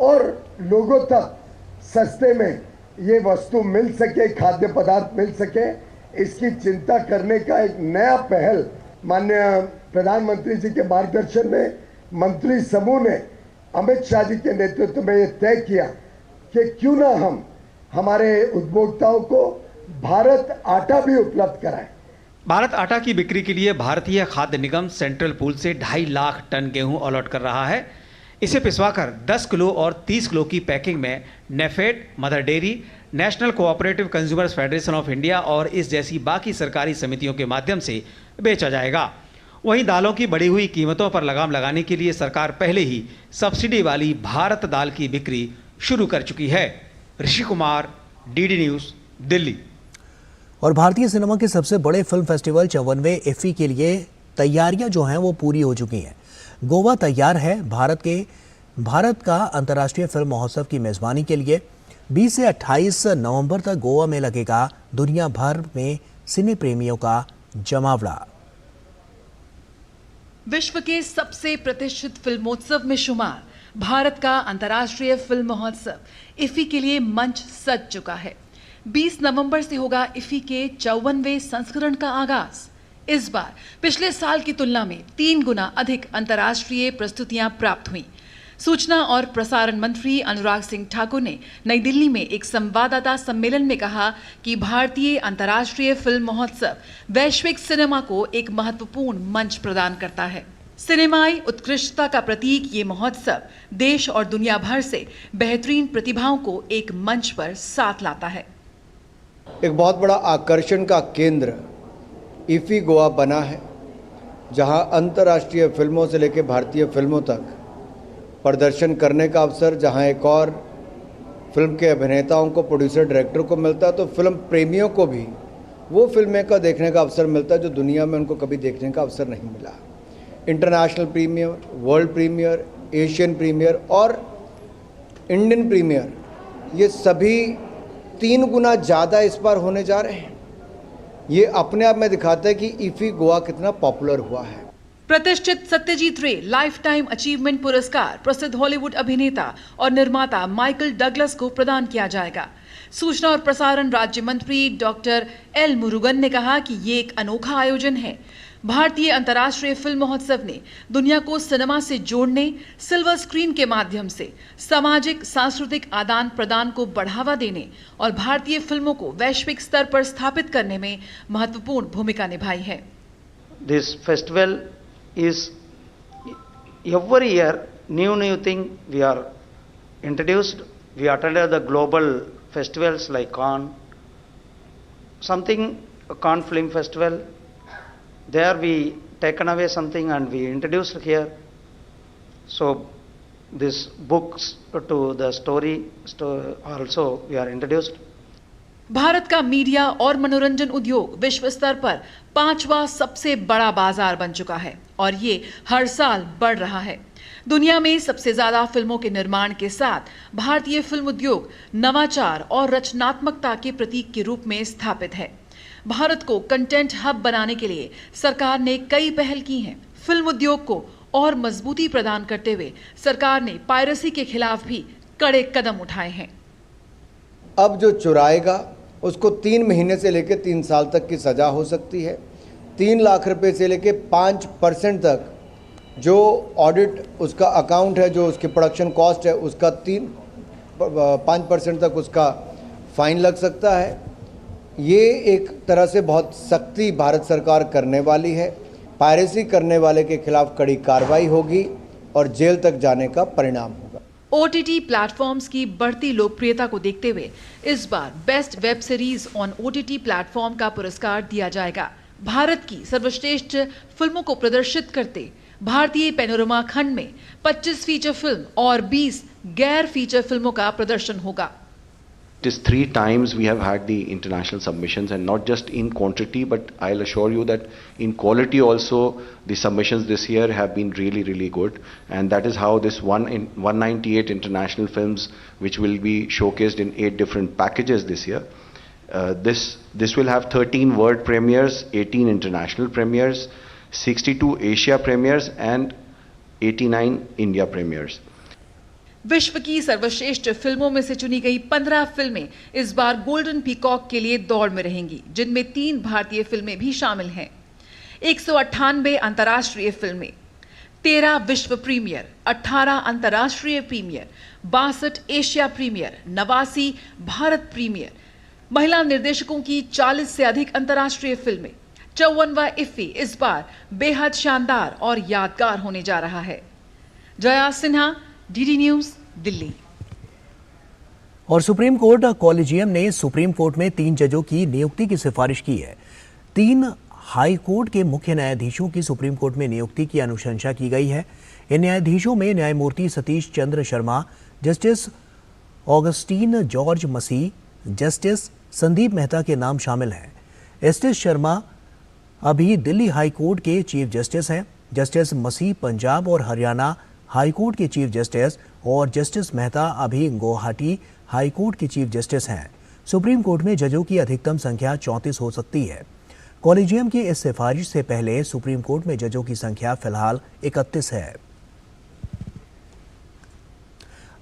और लोगों तक सस्ते में ये वस्तु मिल सके, खाद्य पदार्थ मिल सके, इसकी चिंता करने का एक नया पहल माननीय प्रधानमंत्री जी के मार्गदर्शन में मंत्री समूह ने अमित शाह जी के नेतृत्व में ये तय किया कि क्यों ना हम हमारे उपभोक्ताओं को भारत आटा भी उपलब्ध कराएं। भारत आटा की बिक्री के लिए भारतीय खाद्य निगम सेंट्रल पूल से 2.5 लाख टन गेहूं अलॉट कर रहा है। इसे पिसवाकर 10 किलो और 30 किलो की पैकिंग में NAFED, mother dairy, national cooperative consumers federation of India और इस जैसी बाकी सरकारी समितियों के माध्यम से बेचा जाएगा। वहीं दालों की बढ़ी हुई कीमतों पर लगाम लगाने के लिए सरकार पहले ही सब्सिडी वाली भारत दाल की बिक्री शुरू कर चुकी है। Rishi Kumar, DD news, Delhi. और भारतीय सिनेमा के सबसे बड़े फिल्म फेस्टिवल 54वें इफ्फी के लिए तैयारियां जो हैं वो पूरी हो चुकी हैं। गोवा तैयार है भारत का अंतर्राष्ट्रीय फिल्म महोत्सव की मेजबानी के लिए। 20 से 28 नवंबर तक गोवा में लगेगा दुनिया भर में सिने प्रेमियों का जमावड़ा। विश्व के सबसे प्रतिष्ठित फिल्मोत्सव में शुमार भारत का अंतर्राष्ट्रीय फिल्म महोत्सव इफ्फी के लिए मंच सज चुका है। 20 नवंबर से होगा इफ्फी के 54वें संस्करण का आगाज। इस बार पिछले साल की तुलना में 3 गुना अधिक अंतर्राष्ट्रीय प्रस्तुतियां प्राप्त हुई। सूचना और प्रसारण मंत्री अनुराग सिंह ठाकुर ने नई दिल्ली में एक संवाददाता सम्मेलन में कहा कि भारतीय अंतर्राष्ट्रीय फिल्म महोत्सव वैश्विक सिनेमा को एक महत्वपूर्ण मंच प्रदान करता है। सिनेमाई उत्कृष्टता का प्रतीक ये महोत्सव देश और दुनिया भर से बेहतरीन प्रतिभाओं को एक मंच पर साथ लाता है। एक बहुत बड़ा आकर्षण का केंद्र इफ्फी गोवा बना है, जहां अंतर्राष्ट्रीय फिल्मों से लेकर भारतीय फिल्मों तक प्रदर्शन करने का अवसर, जहां एक और फिल्म के अभिनेताओं को, प्रोड्यूसर, डायरेक्टर को मिलता है, तो फिल्म प्रेमियों को भी वो फिल्में का देखने का अवसर मिलता है जो दुनिया में उनको कभी देखने का अवसर नहीं मिला। International premiere, world premiere, Asian premiere और इंडियन प्रीमियर, ये सभी 3 गुना ज़्यादा इस बार होने जा रहे हैं। ये अपने आप में दिखाता है कि इफ्फी गोवा कितना पॉपुलर हुआ है। प्रतिष्ठित सत्यजीत रे लाइफ टाइम अचीवमेंट पुरस्कार प्रसिद्ध हॉलीवुड अभिनेता और निर्माता माइकल डगलस को प्रदान किया जाएगा। सूचना और प्रसारण राज्य मंत्री डॉक्टर एल मुरुगन ने कहा कि ये एक अनोखा आयोजन है। भारतीय अंतर्राष्ट्रीय फिल्म महोत्सव ने दुनिया को सिनेमा से जोड़ने, सिल्वर स्क्रीन के माध्यम से सामाजिक सांस्कृतिक आदान प्रदान को बढ़ावा देने और भारतीय फिल्मों को वैश्विक स्तर पर स्थापित करने में महत्वपूर्ण भूमिका निभाई है। This festival is every year new thing we are introduced. We attended the global festivals like Cannes, Cannes Film Festival. There we taken away something and we introduced here. So this books to the story also we are introduced. Bharat का media और मनोरंजन उद्योग विश्व स्तर पर 5वां सबसे बड़ा बाजार बन चुका है और ये हर साल बढ़ रहा है। दुनिया में सबसे ज्यादा फिल्मों के निर्माण के साथ भारतीय फिल्म उद्योग नवाचार और रचनात्मकता के प्रतीक के रूप में स्थापित है। भारत को कंटेंट हब बनाने के लिए सरकार ने कई पहल की हैं। फिल्म उद्योग को और मजबूती प्रदान करते हुए सरकार ने पायरेसी के खिलाफ भी कड़े कदम उठाए हैं। अब जो चुराएगा उसको 3 महीने से लेकर 3 साल तक की सज़ा हो सकती है। 3 लाख रुपए से लेकर 5% तक जो ऑडिट उसका अकाउंट है, जो उसकी प्रोडक्शन कॉस्ट है, उसका 5% तक उसका फाइन लग सकता है। ये एक तरह से बहुत सख्ती भारत सरकार करने वाली है। पायरेसी करने वाले के खिलाफ कड़ी कार्रवाई होगी और जेल तक जाने का परिणाम होगा। OTT प्लेटफॉर्म्स की बढ़ती लोकप्रियता को देखते हुए इस बार best web series on OTT platform का पुरस्कार दिया जाएगा। भारत की सर्वश्रेष्ठ फिल्मों को प्रदर्शित करते भारतीय पैनोरमा खंड में 25 फीचर फिल्म और 20 गैर फीचर फिल्मों का प्रदर्शन होगा। It is 3 times we have had the international submissions, and not just in quantity, but I'll assure you that in quality also the submissions this year have been really good, and that is how this 198 international films which will be showcased in 8 different packages this year. This will have 13 world premieres, 18 international premieres, 62 Asia premieres and 89 India premieres. विश्व की सर्वश्रेष्ठ फिल्मों में से चुनी गई 15 फिल्में इस बार गोल्डन पीकॉक के लिए दौड़ में रहेंगी, जिनमें 3 भारतीय फिल्में भी शामिल हैं। 198 अंतर्राष्ट्रीय फिल्में, 13 विश्व प्रीमियर, 18 अंतर्राष्ट्रीय premiere, 62 Asia premiere, 89 Bharat premiere, महिला निर्देशकों की 40 से अधिक अंतर्राष्ट्रीय फिल्में। 54वां इफ्फी इस बार बेहद शानदार और यादगार होने जा रहा है। Jaya Sinha, DD news, Delhi. और सुप्रीम कोर्ट कॉलेजियम ने सुप्रीम कोर्ट में 3 जजों की नियुक्ति की सिफारिश की है। 3 हाई कोर्ट के मुख्य न्यायाधीशों की सुप्रीम कोर्ट में नियुक्ति की अनुशंसा की गई है। इन न्यायाधीशों में न्यायमूर्ति Satish Chandra Sharma, justice Augustine George मसीह, जस्टिस संदीप मेहता के नाम शामिल हैं। एसएस शर्मा अभी दिल्ली हाई कोर्ट के चीफ जस्टिस हैं। जस्टिस मसीह पंजाब और हरियाणा हाई कोर्ट के चीफ जस्टिस और जस्टिस मेहता अभी गुवाहाटी हाई कोर्ट के चीफ जस्टिस हैं। सुप्रीम कोर्ट में जजों की अधिकतम संख्या 34 हो सकती है। कॉलेजियम की इस सिफारिश से पहले सुप्रीम कोर्ट में जजों की संख्या फिलहाल 31 है।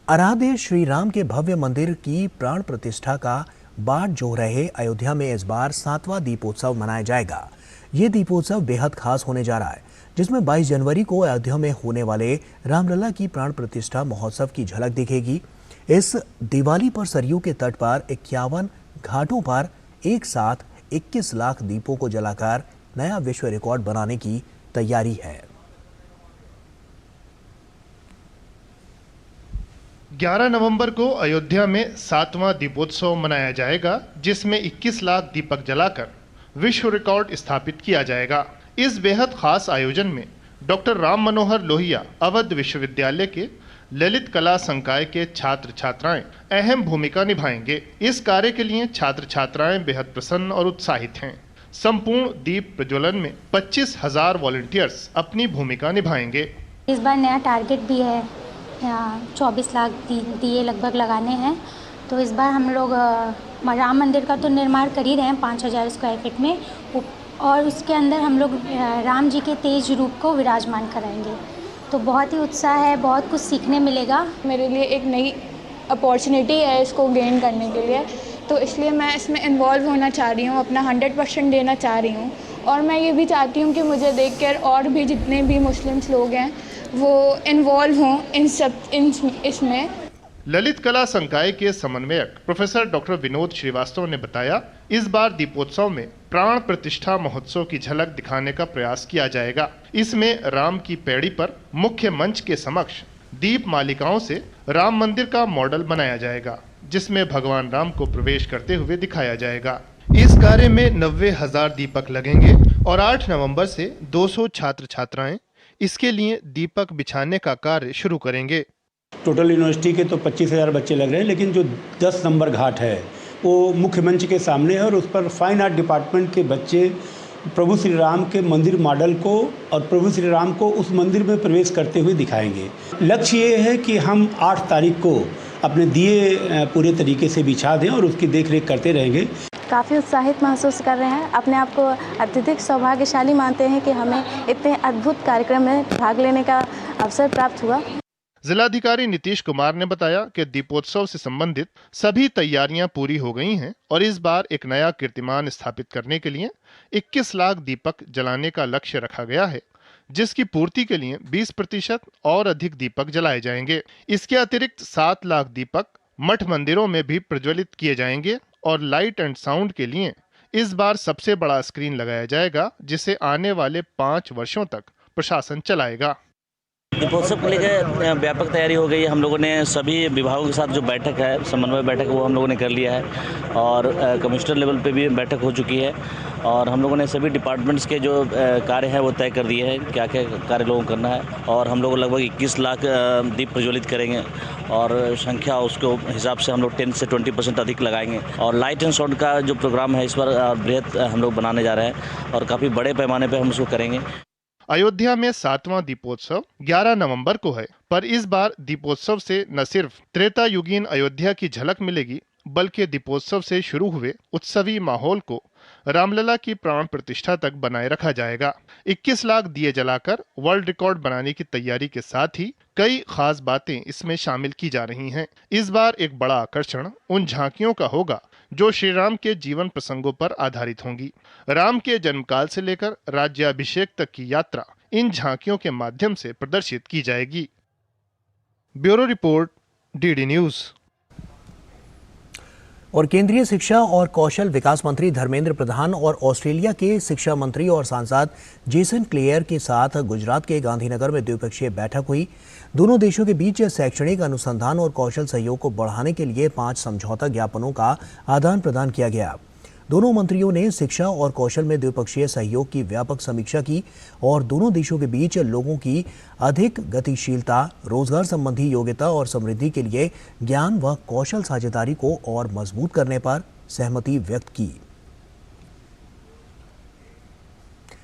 आराध्य श्री राम के भव्य मंदिर की प्राण प्रतिष्ठा का बाट जो रहे अयोध्या में इस बार 7वां दीपोत्सव मनाया जाएगा। ये दीपोत्सव बेहद खास होने जा रहा है, जिसमें 22 जनवरी को अयोध्या में होने वाले रामलला की प्राण प्रतिष्ठा महोत्सव की झलक दिखेगी। इस दिवाली पर सरयू के तट पर 51 घाटों पर एक साथ 21 लाख दीपों को जलाकर नया विश्व रिकॉर्ड बनाने की तैयारी है। 11 नवंबर को अयोध्या में 7वां दीपोत्सव मनाया जाएगा, जिसमें 21 लाख दीपक जलाकर विश्व रिकॉर्ड स्थापित किया जाएगा। इस बेहद खास आयोजन में डॉक्टर राम मनोहर लोहिया अवध विश्वविद्यालय के ललित कला संकाय के छात्र छात्राएं अहम भूमिका निभाएंगे। इस कार्य के लिए छात्र छात्राएं बेहद प्रसन्न और उत्साहित हैं। संपूर्ण दीप प्रज्वलन में 25,000 वॉलंटियर्स अपनी भूमिका निभाएंगे। इस बार नया टारगेट भी है, 24 लाख दिए लगभग लगाने हैं। तो इस बार हम लोग राम मंदिर का तो निर्माण कर ही रहे हैं 5,000 स्क्वायर फीट में, और उसके अंदर हम लोग राम जी के तेज रूप को विराजमान कराएंगे। तो बहुत ही उत्साह है, बहुत कुछ सीखने मिलेगा। मेरे लिए एक नई अपॉर्चुनिटी है इसको गेन करने के लिए, तो इसलिए मैं इसमें इन्वॉल्व होना चाह रही हूँ, अपना 100% देना चाह रही हूँ। और मैं ये भी चाहती हूँ कि मुझे देखकर और भी जितने भी मुस्लिम्स लोग हैं वो इन्वॉल्व हों इसमें। ललित कला संकाय के समन्वयक प्रोफेसर डॉक्टर विनोद श्रीवास्तव ने बताया, इस बार दीपोत्सव में प्राण प्रतिष्ठा महोत्सव की झलक दिखाने का प्रयास किया जाएगा। इसमें राम की पैड़ी पर मुख्य मंच के समक्ष दीप मालिकाओं से राम मंदिर का मॉडल बनाया जाएगा, जिसमें भगवान राम को प्रवेश करते हुए दिखाया जाएगा। इस कार्य में 90,000 दीपक लगेंगे और 8 नवंबर से 200 छात्र छात्राएं इसके लिए दीपक बिछाने का कार्य शुरू करेंगे। टोटल यूनिवर्सिटी के तो 25,000 बच्चे लग रहे हैं, लेकिन जो 10 नंबर घाट है वो मुख्य मंच के सामने है और उस पर फाइन आर्ट डिपार्टमेंट के बच्चे प्रभु श्री राम के मंदिर मॉडल को और प्रभु श्री राम को उस मंदिर में प्रवेश करते हुए दिखाएंगे। लक्ष्य ये है कि हम 8 तारीख को अपने दिए पूरे तरीके से बिछा दें और उसकी देखरेख करते रहेंगे। काफ़ी उत्साहित महसूस कर रहे हैं, अपने आप को अत्यधिक सौभाग्यशाली मानते हैं कि हमें इतने अद्भुत कार्यक्रम में भाग लेने का अवसर प्राप्त हुआ। जिलाधिकारी नीतीश कुमार ने बताया कि दीपोत्सव से संबंधित सभी तैयारियां पूरी हो गई हैं और इस बार एक नया कीर्तिमान स्थापित करने के लिए 21 लाख दीपक जलाने का लक्ष्य रखा गया है, जिसकी पूर्ति के लिए 20% और अधिक दीपक जलाए जाएंगे। इसके अतिरिक्त 7 लाख दीपक मठ मंदिरों में भी प्रज्वलित किए जाएंगे और लाइट एंड साउंड के लिए इस बार सबसे बड़ा स्क्रीन लगाया जाएगा, जिसे आने वाले 5 वर्षों तक प्रशासन चलाएगा। दीपोत्सव को लेकर व्यापक तैयारी हो गई है। हम लोगों ने सभी विभागों के साथ जो बैठक है, समन्वय बैठक, वो हम लोगों ने कर लिया है और कमिश्नर लेवल पे भी बैठक हो चुकी है और हम लोगों ने सभी डिपार्टमेंट्स के जो कार्य है वो तय कर दिए हैं, क्या क्या कार्य लोगों को करना है। और हम लोग लगभग 21 लाख दीप प्रज्वलित करेंगे और संख्या उसको हिसाब से हम लोग 10 से 20% अधिक लगाएंगे। और लाइट एंड साउंड का जो प्रोग्राम है इस बार बृहद हम लोग बनाने जा रहे हैं और काफ़ी बड़े पैमाने पर हम उसको करेंगे। अयोध्या में 7वां दीपोत्सव 11 नवंबर को है, पर इस बार दीपोत्सव से न सिर्फ त्रेता युगीन अयोध्या की झलक मिलेगी, बल्कि दीपोत्सव से शुरू हुए उत्सवी माहौल को रामलला की प्राण प्रतिष्ठा तक बनाए रखा जाएगा। 21 लाख दिए जलाकर वर्ल्ड रिकॉर्ड बनाने की तैयारी के साथ ही कई खास बातें इसमें शामिल की जा रही हैं। इस बार एक बड़ा आकर्षण उन झांकियों का होगा जो श्री राम के जीवन प्रसंगों पर आधारित होंगी। राम के जन्मकाल से लेकर राज्याभिषेक तक की यात्रा इन झांकियों के माध्यम से प्रदर्शित की जाएगी। Bureau report, DD news. और केंद्रीय शिक्षा और कौशल विकास मंत्री धर्मेंद्र प्रधान और ऑस्ट्रेलिया के शिक्षा मंत्री और सांसद जेसन क्लेयर के साथ गुजरात के गांधीनगर में द्विपक्षीय बैठक हुई। दोनों देशों के बीच शैक्षणिक अनुसंधान और कौशल सहयोग को बढ़ाने के लिए 5 समझौता ज्ञापनों का आदान प्रदान किया गया। दोनों मंत्रियों ने शिक्षा और कौशल में द्विपक्षीय सहयोग की व्यापक समीक्षा की और दोनों देशों के बीच लोगों की अधिक गतिशीलता, रोजगार संबंधी योग्यता और समृद्धि के लिए ज्ञान व कौशल साझेदारी को और मजबूत करने पर सहमति व्यक्त की।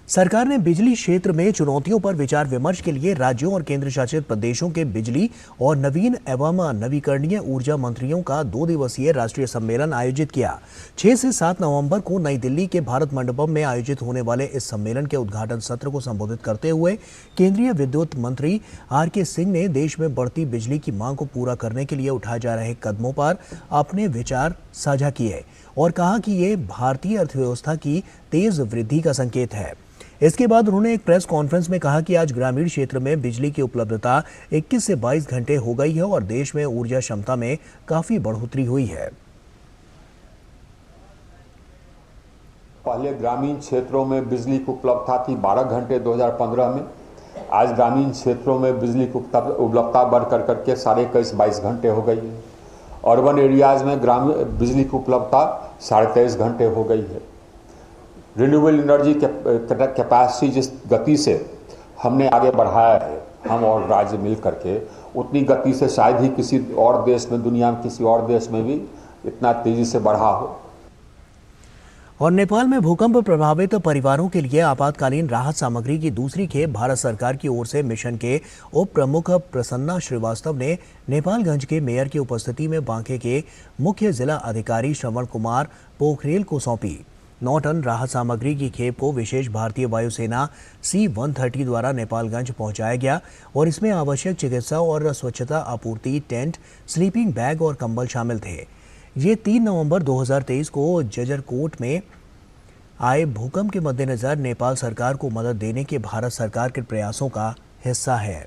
सरकार ने बिजली क्षेत्र में चुनौतियों पर विचार विमर्श के लिए राज्यों और केंद्र शासित प्रदेशों के बिजली और नवीन एवं नवीकरणीय ऊर्जा मंत्रियों का 2 दिवसीय राष्ट्रीय सम्मेलन आयोजित किया। 6 से 7 नवंबर को नई दिल्ली के भारत मंडपम में आयोजित होने वाले इस सम्मेलन के उद्घाटन सत्र को संबोधित करते हुए केंद्रीय विद्युत मंत्री आर.के. सिंह ने देश में बढ़ती बिजली की मांग को पूरा करने के लिए उठाए जा रहे कदमों पर अपने विचार साझा किए और कहा कि ये भारतीय अर्थव्यवस्था की तेज वृद्धि का संकेत है। इसके बाद उन्होंने एक प्रेस कॉन्फ्रेंस में कहा कि आज ग्रामीण क्षेत्र में बिजली की उपलब्धता 21 से 22 घंटे हो गई है और देश में ऊर्जा क्षमता में काफी बढ़ोतरी हुई है। पहले ग्रामीण क्षेत्रों में बिजली की उपलब्धता थी 12 घंटे 2015 में। आज ग्रामीण क्षेत्रों में बिजली की उपलब्धता बढ़ करके 21-22 घंटे हो गई है। अर्बन एरियाज में ग्रामीण बिजली की उपलब्धता 23.5 घंटे हो गई है। रिन्यूएबल एनर्जी कैपेसिटी जिस गति से हमने आगे बढ़ाया है, हम और राज्य मिल करके, उतनी गति से शायद ही किसी और देश में, दुनिया में किसी और देश में भी इतना तेजी से बढ़ा हो। और नेपाल में भूकंप प्रभावित परिवारों के लिए आपातकालीन राहत सामग्री की दूसरी खेप भारत सरकार की ओर से मिशन के उप प्रमुख प्रसन्ना श्रीवास्तव ने नेपालगंज के मेयर की उपस्थिति में बांके के मुख्य जिला अधिकारी श्रवण कुमार पोखरेल को सौंपी। 9 टन राहत सामग्री की खेप को विशेष भारतीय वायुसेना C-130 द्वारा नेपालगंज पहुंचाया गया और इसमें आवश्यक चिकित्सा और स्वच्छता आपूर्ति, टेंट, स्लीपिंग बैग और कंबल शामिल थे। ये 3 नवंबर 2023 को जजरकोट में आए भूकंप के मद्देनजर नेपाल सरकार को मदद देने के भारत सरकार के प्रयासों का हिस्सा है।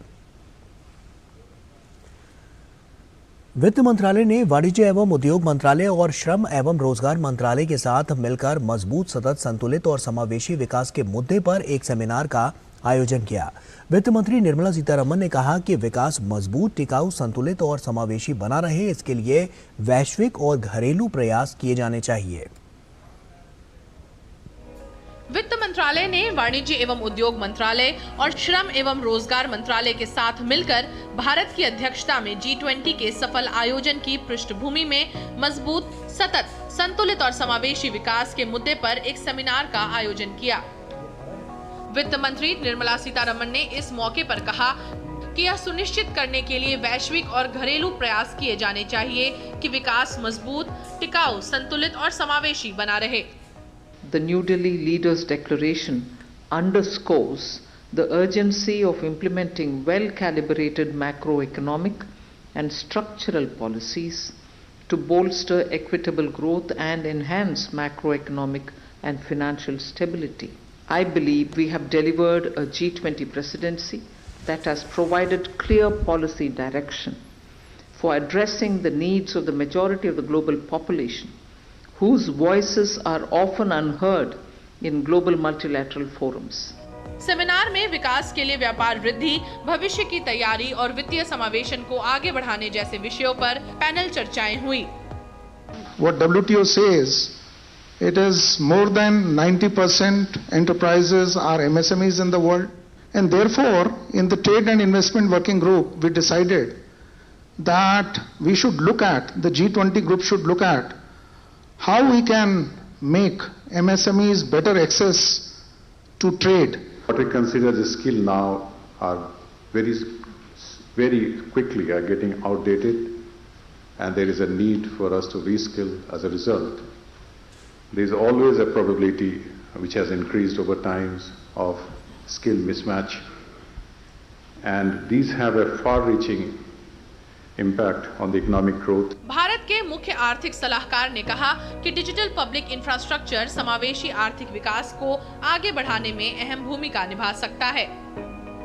वित्त मंत्रालय ने वाणिज्य एवं उद्योग मंत्रालय और श्रम एवं रोजगार मंत्रालय के साथ मिलकर मजबूत, सतत, संतुलित और समावेशी विकास के मुद्दे पर एक सेमिनार का आयोजन किया। वित्त मंत्री निर्मला सीतारमण ने कहा कि विकास मजबूत, टिकाऊ, संतुलित और समावेशी बना रहे, इसके लिए वैश्विक और घरेलू प्रयास किए जाने चाहिए। वित्त मंत्रालय ने वाणिज्य एवं उद्योग मंत्रालय और श्रम एवं रोजगार मंत्रालय के साथ मिलकर भारत की अध्यक्षता में G20 के सफल आयोजन की पृष्ठभूमि में मजबूत, सतत, संतुलित और समावेशी विकास के मुद्दे पर एक सेमिनार का आयोजन किया। वित्त मंत्री निर्मला सीतारमण ने इस मौके पर कहा कि यह सुनिश्चित करने के लिए वैश्विक और घरेलू प्रयास किए जाने चाहिए कि विकास मजबूत, टिकाऊ, संतुलित और समावेशी बना रहे। The New Delhi Leaders' Declaration underscores the urgency of implementing well-calibrated macroeconomic and structural policies to bolster equitable growth and enhance macroeconomic and financial stability. I believe we have delivered a G20 presidency that has provided clear policy direction for addressing the needs of the majority of the global population, whose voices are often unheard in global multilateral forums. Seminar में विकास के लिए व्यापार वृद्धि, भविष्य की तैयारी और वित्तीय समावेशन को आगे बढ़ाने जैसे विषयों पर पैनल चर्चाएं हुई। What WTO says, it is more than 90% enterprises are MSMEs in the world, and therefore in the Trade and Investment Working Group we decided that we should look at, the G20 group should look at how we can make MSMEs better access to trade. What we consider the skill now are very quickly are getting outdated, and there is a need for us to reskill as a result. There is always a probability which has increased over times of skill mismatch, and these have a far-reaching impact on the economic growth. Bharat के मुख्य आर्थिक सलाहकार ने कहा कि digital public infrastructure समावेशी आर्थिक विकास को आगे बढ़ाने में अहम भूमिका निभा सकता है।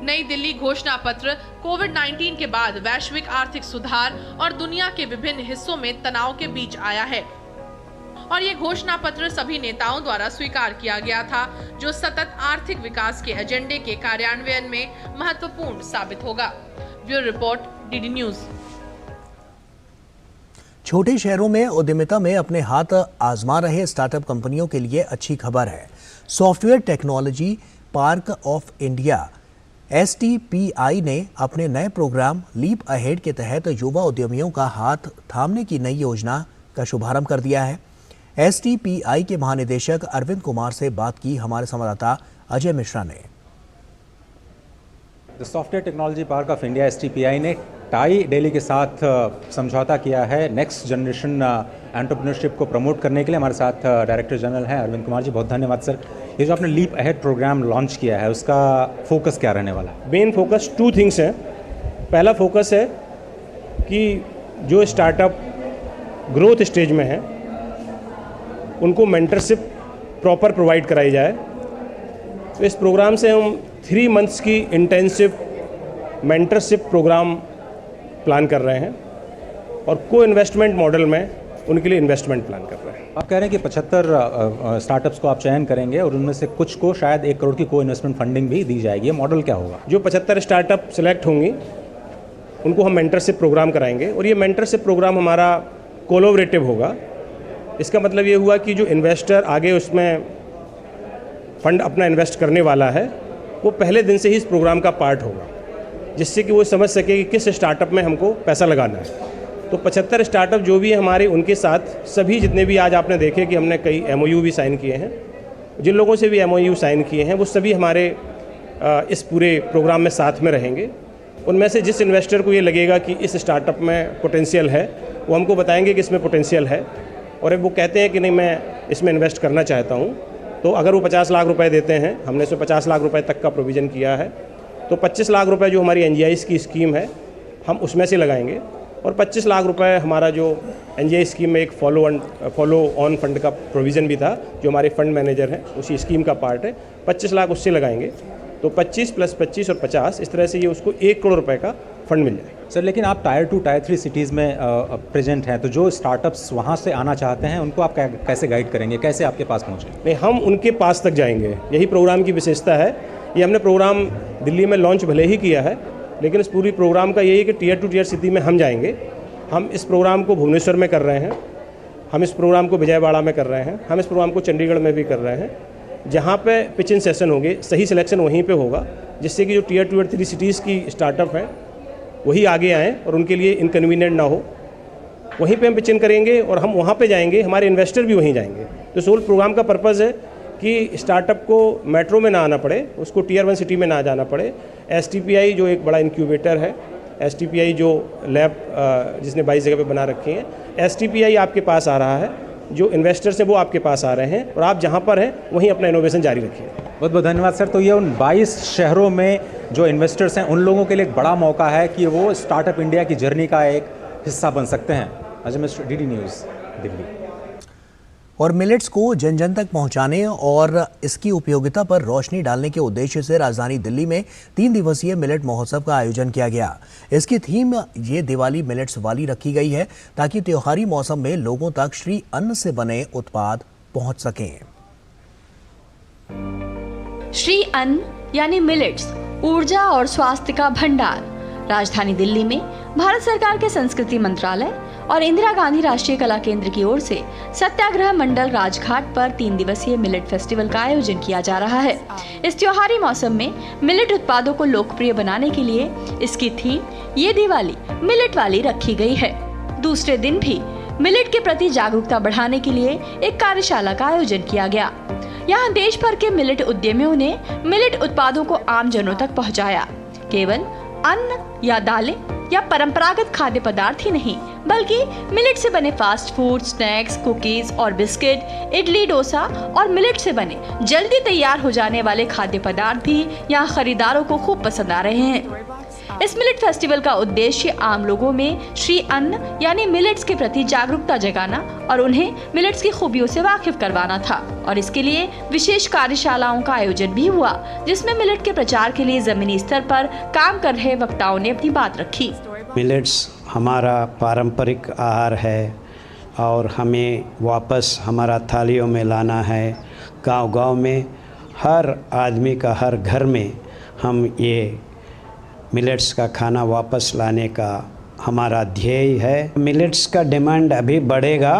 नई दिल्ली घोषणा पत्र कोविड-19 के बाद वैश्विक आर्थिक सुधार और दुनिया के विभिन्न हिस्सों में तनाव के बीच आया है और ये घोषणा पत्र सभी नेताओं द्वारा स्वीकार किया गया था, जो सतत आर्थिक विकास के एजेंडे के कार्यान्वयन में महत्वपूर्ण साबित होगा। Bureau report, DD news. छोटे शहरों में उद्यमिता में अपने हाथ आजमा रहे स्टार्टअप कंपनियों के लिए अच्छी खबर है। Software technology park of India STPI ने अपने नए प्रोग्राम लीप अहेड के तहत युवा उद्यमियों का हाथ थामने की नई योजना का शुभारंभ कर दिया है। STPI के महानिदेशक अरविंद कुमार से बात की हमारे संवाददाता अजय मिश्रा ने। Software technology park of India STPI ने टाई दिल्ली के साथ समझौता किया है नेक्स्ट जनरेशन एंटरप्रेन्योरशिप को प्रमोट करने के लिए। हमारे साथ डायरेक्टर जनरल हैं अरविंद कुमार जी, बहुत धन्यवाद सर। ये जो आपने लीप अहेड प्रोग्राम लॉन्च किया है उसका फोकस क्या रहने वाला है? मेन फोकस 2 थिंग्स हैं। पहला फोकस है कि जो स्टार्टअप ग्रोथ स्टेज में है उनको मेंटरशिप प्रॉपर प्रोवाइड कराई जाए। तो इस प्रोग्राम से हम 3 मंथ्स की इंटेंसिव मेंटरशिप प्रोग्राम प्लान कर रहे हैं और को इन्वेस्टमेंट मॉडल में उनके लिए इन्वेस्टमेंट प्लान कर रहे हैं। आप कह रहे हैं कि 75 स्टार्टअप्स को आप चयन करेंगे और उनमें से कुछ को शायद 1 करोड़ की को इन्वेस्टमेंट फंडिंग भी दी जाएगी। ये मॉडल क्या होगा? जो 75 स्टार्टअप सिलेक्ट होंगी उनको हम मेंटरशिप प्रोग्राम कराएंगे और ये मेंटरशिप प्रोग्राम हमारा कोलैबोरेटिव होगा। इसका मतलब ये हुआ कि जो इन्वेस्टर आगे उसमें फंड अपना इन्वेस्ट करने वाला है वो पहले दिन से ही इस प्रोग्राम का पार्ट होगा, जिससे कि वो समझ सके कि किस स्टार्टअप में हमको पैसा लगाना है। तो 75 स्टार्टअप जो भी हमारे उनके साथ सभी जितने भी आज आपने देखे कि हमने कई MOU भी साइन किए हैं, जिन लोगों से भी MOU साइन किए हैं वो सभी हमारे इस पूरे प्रोग्राम में साथ में रहेंगे। उनमें से जिस इन्वेस्टर को ये लगेगा कि इस स्टार्टअप में पोटेंशियल है वो हमको बताएंगे कि इसमें पोटेंशियल है, और अब वो कहते हैं कि नहीं मैं इसमें इन्वेस्ट करना चाहता हूँ, तो अगर वो 50 लाख रुपए देते हैं, हमने इसमें 50 लाख रुपए तक का प्रोविज़न किया है, तो 25 लाख रुपए जो हमारी NGIs की स्कीम है हम उसमें से लगाएंगे और 25 लाख रुपए हमारा जो NGI स्कीम में एक फॉलो ऑन फंड का प्रोविज़न भी था जो हमारे फंड मैनेजर हैं उसी स्कीम का पार्ट है, 25 लाख उससे लगाएंगे। तो 25 + 25 और 50 इस तरह से ये उसको 1 करोड़ रुपए का फंड मिल जाए। सर लेकिन आप टायर 2 टायर 3 सिटीज़ में प्रेजेंट हैं, तो जो स्टार्टअप्स वहाँ से आना चाहते हैं उनको आप कैसे गाइड करेंगे, कैसे आपके पास पहुँचे? नहीं, हम उनके पास तक जाएंगे, यही प्रोग्राम की विशेषता है। ये हमने प्रोग्राम दिल्ली में लॉन्च भले ही किया है, लेकिन इस पूरी प्रोग्राम का यही है कि टियर 2 टियर सिटी में हम जाएंगे। हम इस प्रोग्राम को भुवनेश्वर में कर रहे हैं, हम इस प्रोग्राम को विजयवाड़ा में कर रहे हैं, हम इस प्रोग्राम को चंडीगढ़ में भी कर रहे हैं। जहाँ पे पिचिंग सेशन होंगे, सही सिलेक्शन वहीं पे होगा, जिससे कि जो टियर 2 और 3 सिटीज़ की स्टार्टअप हैं वही आगे आएँ और उनके लिए इनकन्वीनियंट ना हो। वहीं पे हम पिचिंग करेंगे और हम वहाँ पे जाएंगे, हमारे इन्वेस्टर भी वहीं जाएंगे। तो सोल प्रोग्राम का पर्पज़ है कि स्टार्टअप को मेट्रो में ना आना पड़े, उसको टियर 1 सिटी में ना जाना पड़े। STPI जो एक बड़ा इंक्यूबेटर है, STPI जो लैब जिसने 22 जगह पे बना रखी हैं, STPI आपके पास आ रहा है, जो इन्वेस्टर्स हैं वो आपके पास आ रहे हैं और आप जहाँ पर हैं वहीं अपना इनोवेशन जारी रखिए। बहुत बहुत धन्यवाद सर। तो ये उन 22 शहरों में जो इन्वेस्टर्स हैं उन लोगों के लिए एक बड़ा मौका है कि वो स्टार्टअप इंडिया की जर्नी का एक हिस्सा बन सकते हैं। Ajay Mishra, DD news, Delhi. और मिलेट्स को जन जन तक पहुंचाने और इसकी उपयोगिता पर रोशनी डालने के उद्देश्य से राजधानी दिल्ली में 3 दिवसीय मिलेट महोत्सव का आयोजन किया गया। इसकी थीम ये दिवाली मिलेट्स वाली रखी गई है ताकि त्योहारी मौसम में लोगों तक श्री अन्न से बने उत्पाद पहुंच सकें। श्री अन्न यानी मिलेट्स ऊर्जा और स्वास्थ्य का भंडार। राजधानी दिल्ली में भारत सरकार के संस्कृति मंत्रालय और इंदिरा गांधी राष्ट्रीय कला केंद्र की ओर से सत्याग्रह मंडल राजघाट पर 3 दिवसीय मिलेट फेस्टिवल का आयोजन किया जा रहा है। इस त्योहारी मौसम में मिलेट उत्पादों को लोकप्रिय बनाने के लिए इसकी थीम ये दिवाली मिलेट वाली रखी गई है। दूसरे दिन भी मिलेट के प्रति जागरूकता बढ़ाने के लिए एक कार्यशाला का आयोजन किया गया। यहाँ देश भर के मिलेट उद्यमियों ने मिलेट उत्पादों को आम जनों तक पहुँचाया। केवल अन्न या दालें या परंपरागत खाद्य पदार्थ ही नहीं बल्कि मिलेट से बने फास्ट फूड, स्नैक्स, कुकीज और बिस्किट, इडली, डोसा और मिलेट से बने जल्दी तैयार हो जाने वाले खाद्य पदार्थ भी यहाँ खरीदारों को खूब पसंद आ रहे हैं। इस मिलेट फेस्टिवल का उद्देश्य आम लोगों में श्री अन्न यानी मिलेट्स के प्रति जागरूकता जगाना और उन्हें मिलेट्स की खूबियों से वाकिफ करवाना था और इसके लिए विशेष कार्यशालाओं का आयोजन भी हुआ, जिसमें मिलेट के प्रचार के लिए जमीनी स्तर पर काम कर रहे वक्ताओं ने अपनी बात रखी। मिलेट्स हमारा पारंपरिक आहार है और हमें वापस हमारा थालियों में लाना है। गांव-गांव में हर आदमी का, हर घर में हम ये मिलेट्स का खाना वापस लाने का हमारा ध्येय है। मिलेट्स का डिमांड अभी बढ़ेगा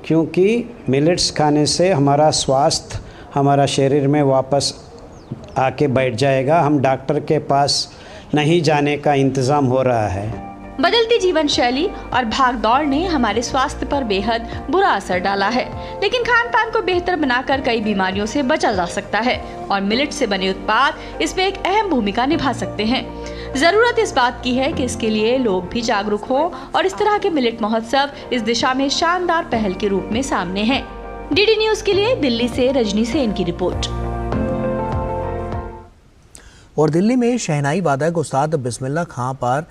क्योंकि मिलेट्स खाने से हमारा स्वास्थ्य हमारा शरीर में वापस आके बैठ जाएगा। हम डॉक्टर के पास नहीं जाने का इंतज़ाम हो रहा है। बदलती जीवन शैली और भाग दौड़ ने हमारे स्वास्थ्य पर बेहद बुरा असर डाला है, लेकिन खान पान को बेहतर बनाकर कई बीमारियों से बचा जा सकता है और मिलेट से बने उत्पाद इसमें एक अहम भूमिका निभा सकते हैं। जरूरत इस बात की है कि इसके लिए लोग भी जागरूक हों और इस तरह के मिलेट महोत्सव इस दिशा में शानदार पहल के रूप में सामने हैं। डीडी न्यूज के लिए दिल्ली से रजनी सेन की रिपोर्ट। और दिल्ली में शहनाई वादक उस्ताद बिस्मिल्लाह खां पर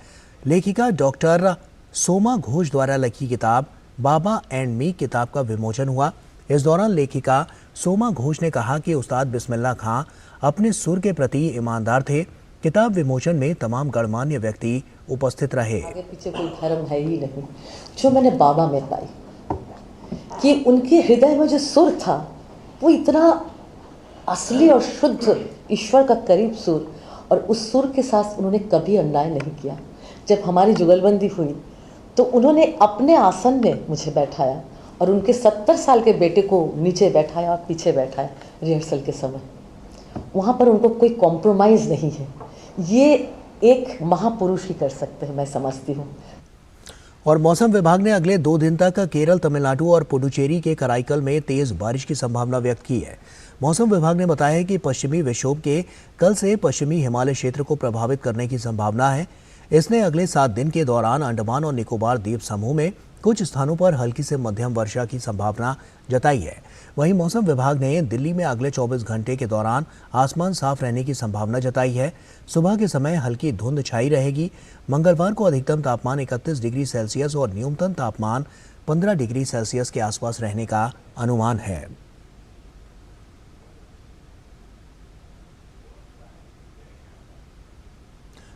लेखिका डॉक्टर सोमा घोष द्वारा लिखी किताब बाबा एंड मी किताब का विमोचन हुआ। इस दौरान लेखिका सोमा घोष ने कहा कि उस्ताद बिस्मिल्लाह खां अपने सुर के प्रति ईमानदार थे। किताब विमोचन में तमाम गणमान्य व्यक्ति उपस्थित रहे। आगे पीछे कोई धर्म है ही नहीं। जो मैंने बाबा में पाई कि उनके हृदय में जो सुर था वो इतना असली और शुद्ध ईश्वर का करीब सुर, और उस सुर के साथ उन्होंने कभी अन्याय नहीं किया। जब हमारी जुगलबंदी हुई तो उन्होंने अपने आसन में मुझे बैठाया और उनके 70 साल के बेटे को नीचे बैठाया और पीछे बैठाया रिहर्सल के समय। वहाँ पर उनको कोई कॉम्प्रोमाइज़ नहीं है। ये एक महापुरुष ही कर सकते हैं, मैं समझती हूँ। और मौसम विभाग ने अगले 2 दिन तक केरल, तमिलनाडु और पुडुचेरी के कराईकल में तेज बारिश की संभावना व्यक्त की है। मौसम विभाग ने बताया है कि पश्चिमी विक्षोभ के कल से पश्चिमी हिमालय क्षेत्र को प्रभावित करने की संभावना है। इसने अगले 7 दिन के दौरान अंडमान और निकोबार द्वीप समूह में कुछ स्थानों पर हल्की से मध्यम वर्षा की संभावना जताई है। वहीं मौसम विभाग ने दिल्ली में अगले 24 घंटे के दौरान आसमान साफ रहने की संभावना जताई है। सुबह के समय हल्की धुंध छाई रहेगी। मंगलवार को अधिकतम तापमान 31 डिग्री सेल्सियस और न्यूनतम तापमान 15 डिग्री सेल्सियस के आसपास रहने का अनुमान है।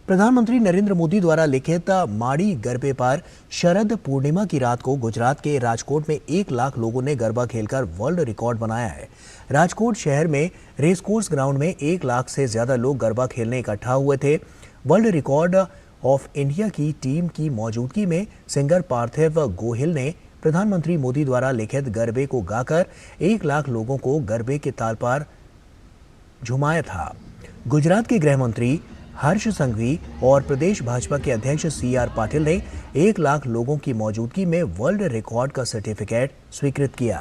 प्रधानमंत्री नरेंद्र मोदी द्वारा लिखित माड़ी गरबे पर शरद पूर्णिमा की रात को गुजरात के राजकोट में 1 लाख लोगों ने गरबा खेलकर वर्ल्ड रिकॉर्ड बनाया है। राजकोट शहर में रेसकोर्स ग्राउंड में 1 लाख से ज्यादा लोग गरबा खेलने इकट्ठा हुए थे। वर्ल्ड रिकॉर्ड ऑफ इंडिया की टीम की मौजूदगी में सिंगर पार्थिव गोहिल ने प्रधानमंत्री मोदी द्वारा लिखित गरबे को गाकर 1 लाख लोगों को गरबे के ताल पर झुमाया था। गुजरात के गृह मंत्री हर्ष संघवी और प्रदेश भाजपा के अध्यक्ष CR पाटिल ने 1 लाख लोगों की मौजूदगी में वर्ल्ड रिकॉर्ड का सर्टिफिकेट स्वीकृत किया।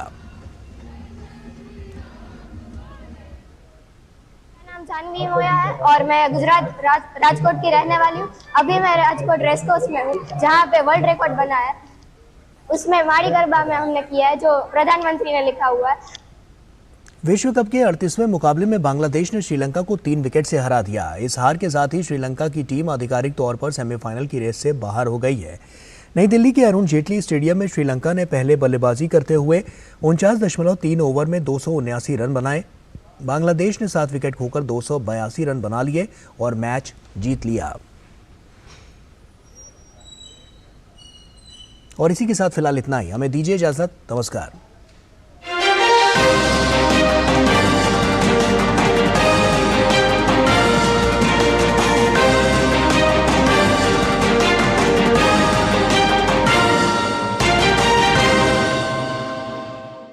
नाम जानवी मोया है और मैं गुजरात राजकोट की रहने वाली हूँ। अभी मैं राजकोट रेसकोर्स में हूँ जहाँ पे वर्ल्ड रिकॉर्ड बना है। उसमें माड़ी गरबा में हमने किया है जो प्रधानमंत्री ने लिखा हुआ है। विश्व कप के 38वें मुकाबले में बांग्लादेश ने श्रीलंका को 3 विकेट से हरा दिया। इस हार के साथ ही श्रीलंका की टीम आधिकारिक तौर पर सेमीफाइनल की रेस से बाहर हो गई है। नई दिल्ली के अरुण जेटली स्टेडियम में श्रीलंका ने पहले बल्लेबाजी करते हुए 49.3 ओवर में 279 रन बनाए। बांग्लादेश ने 7 विकेट खोकर 282 रन बना लिए और मैच जीत लिया। और इसी के साथ फिलहाल इतना ही। हमें दीजिए इजाजत। नमस्कार।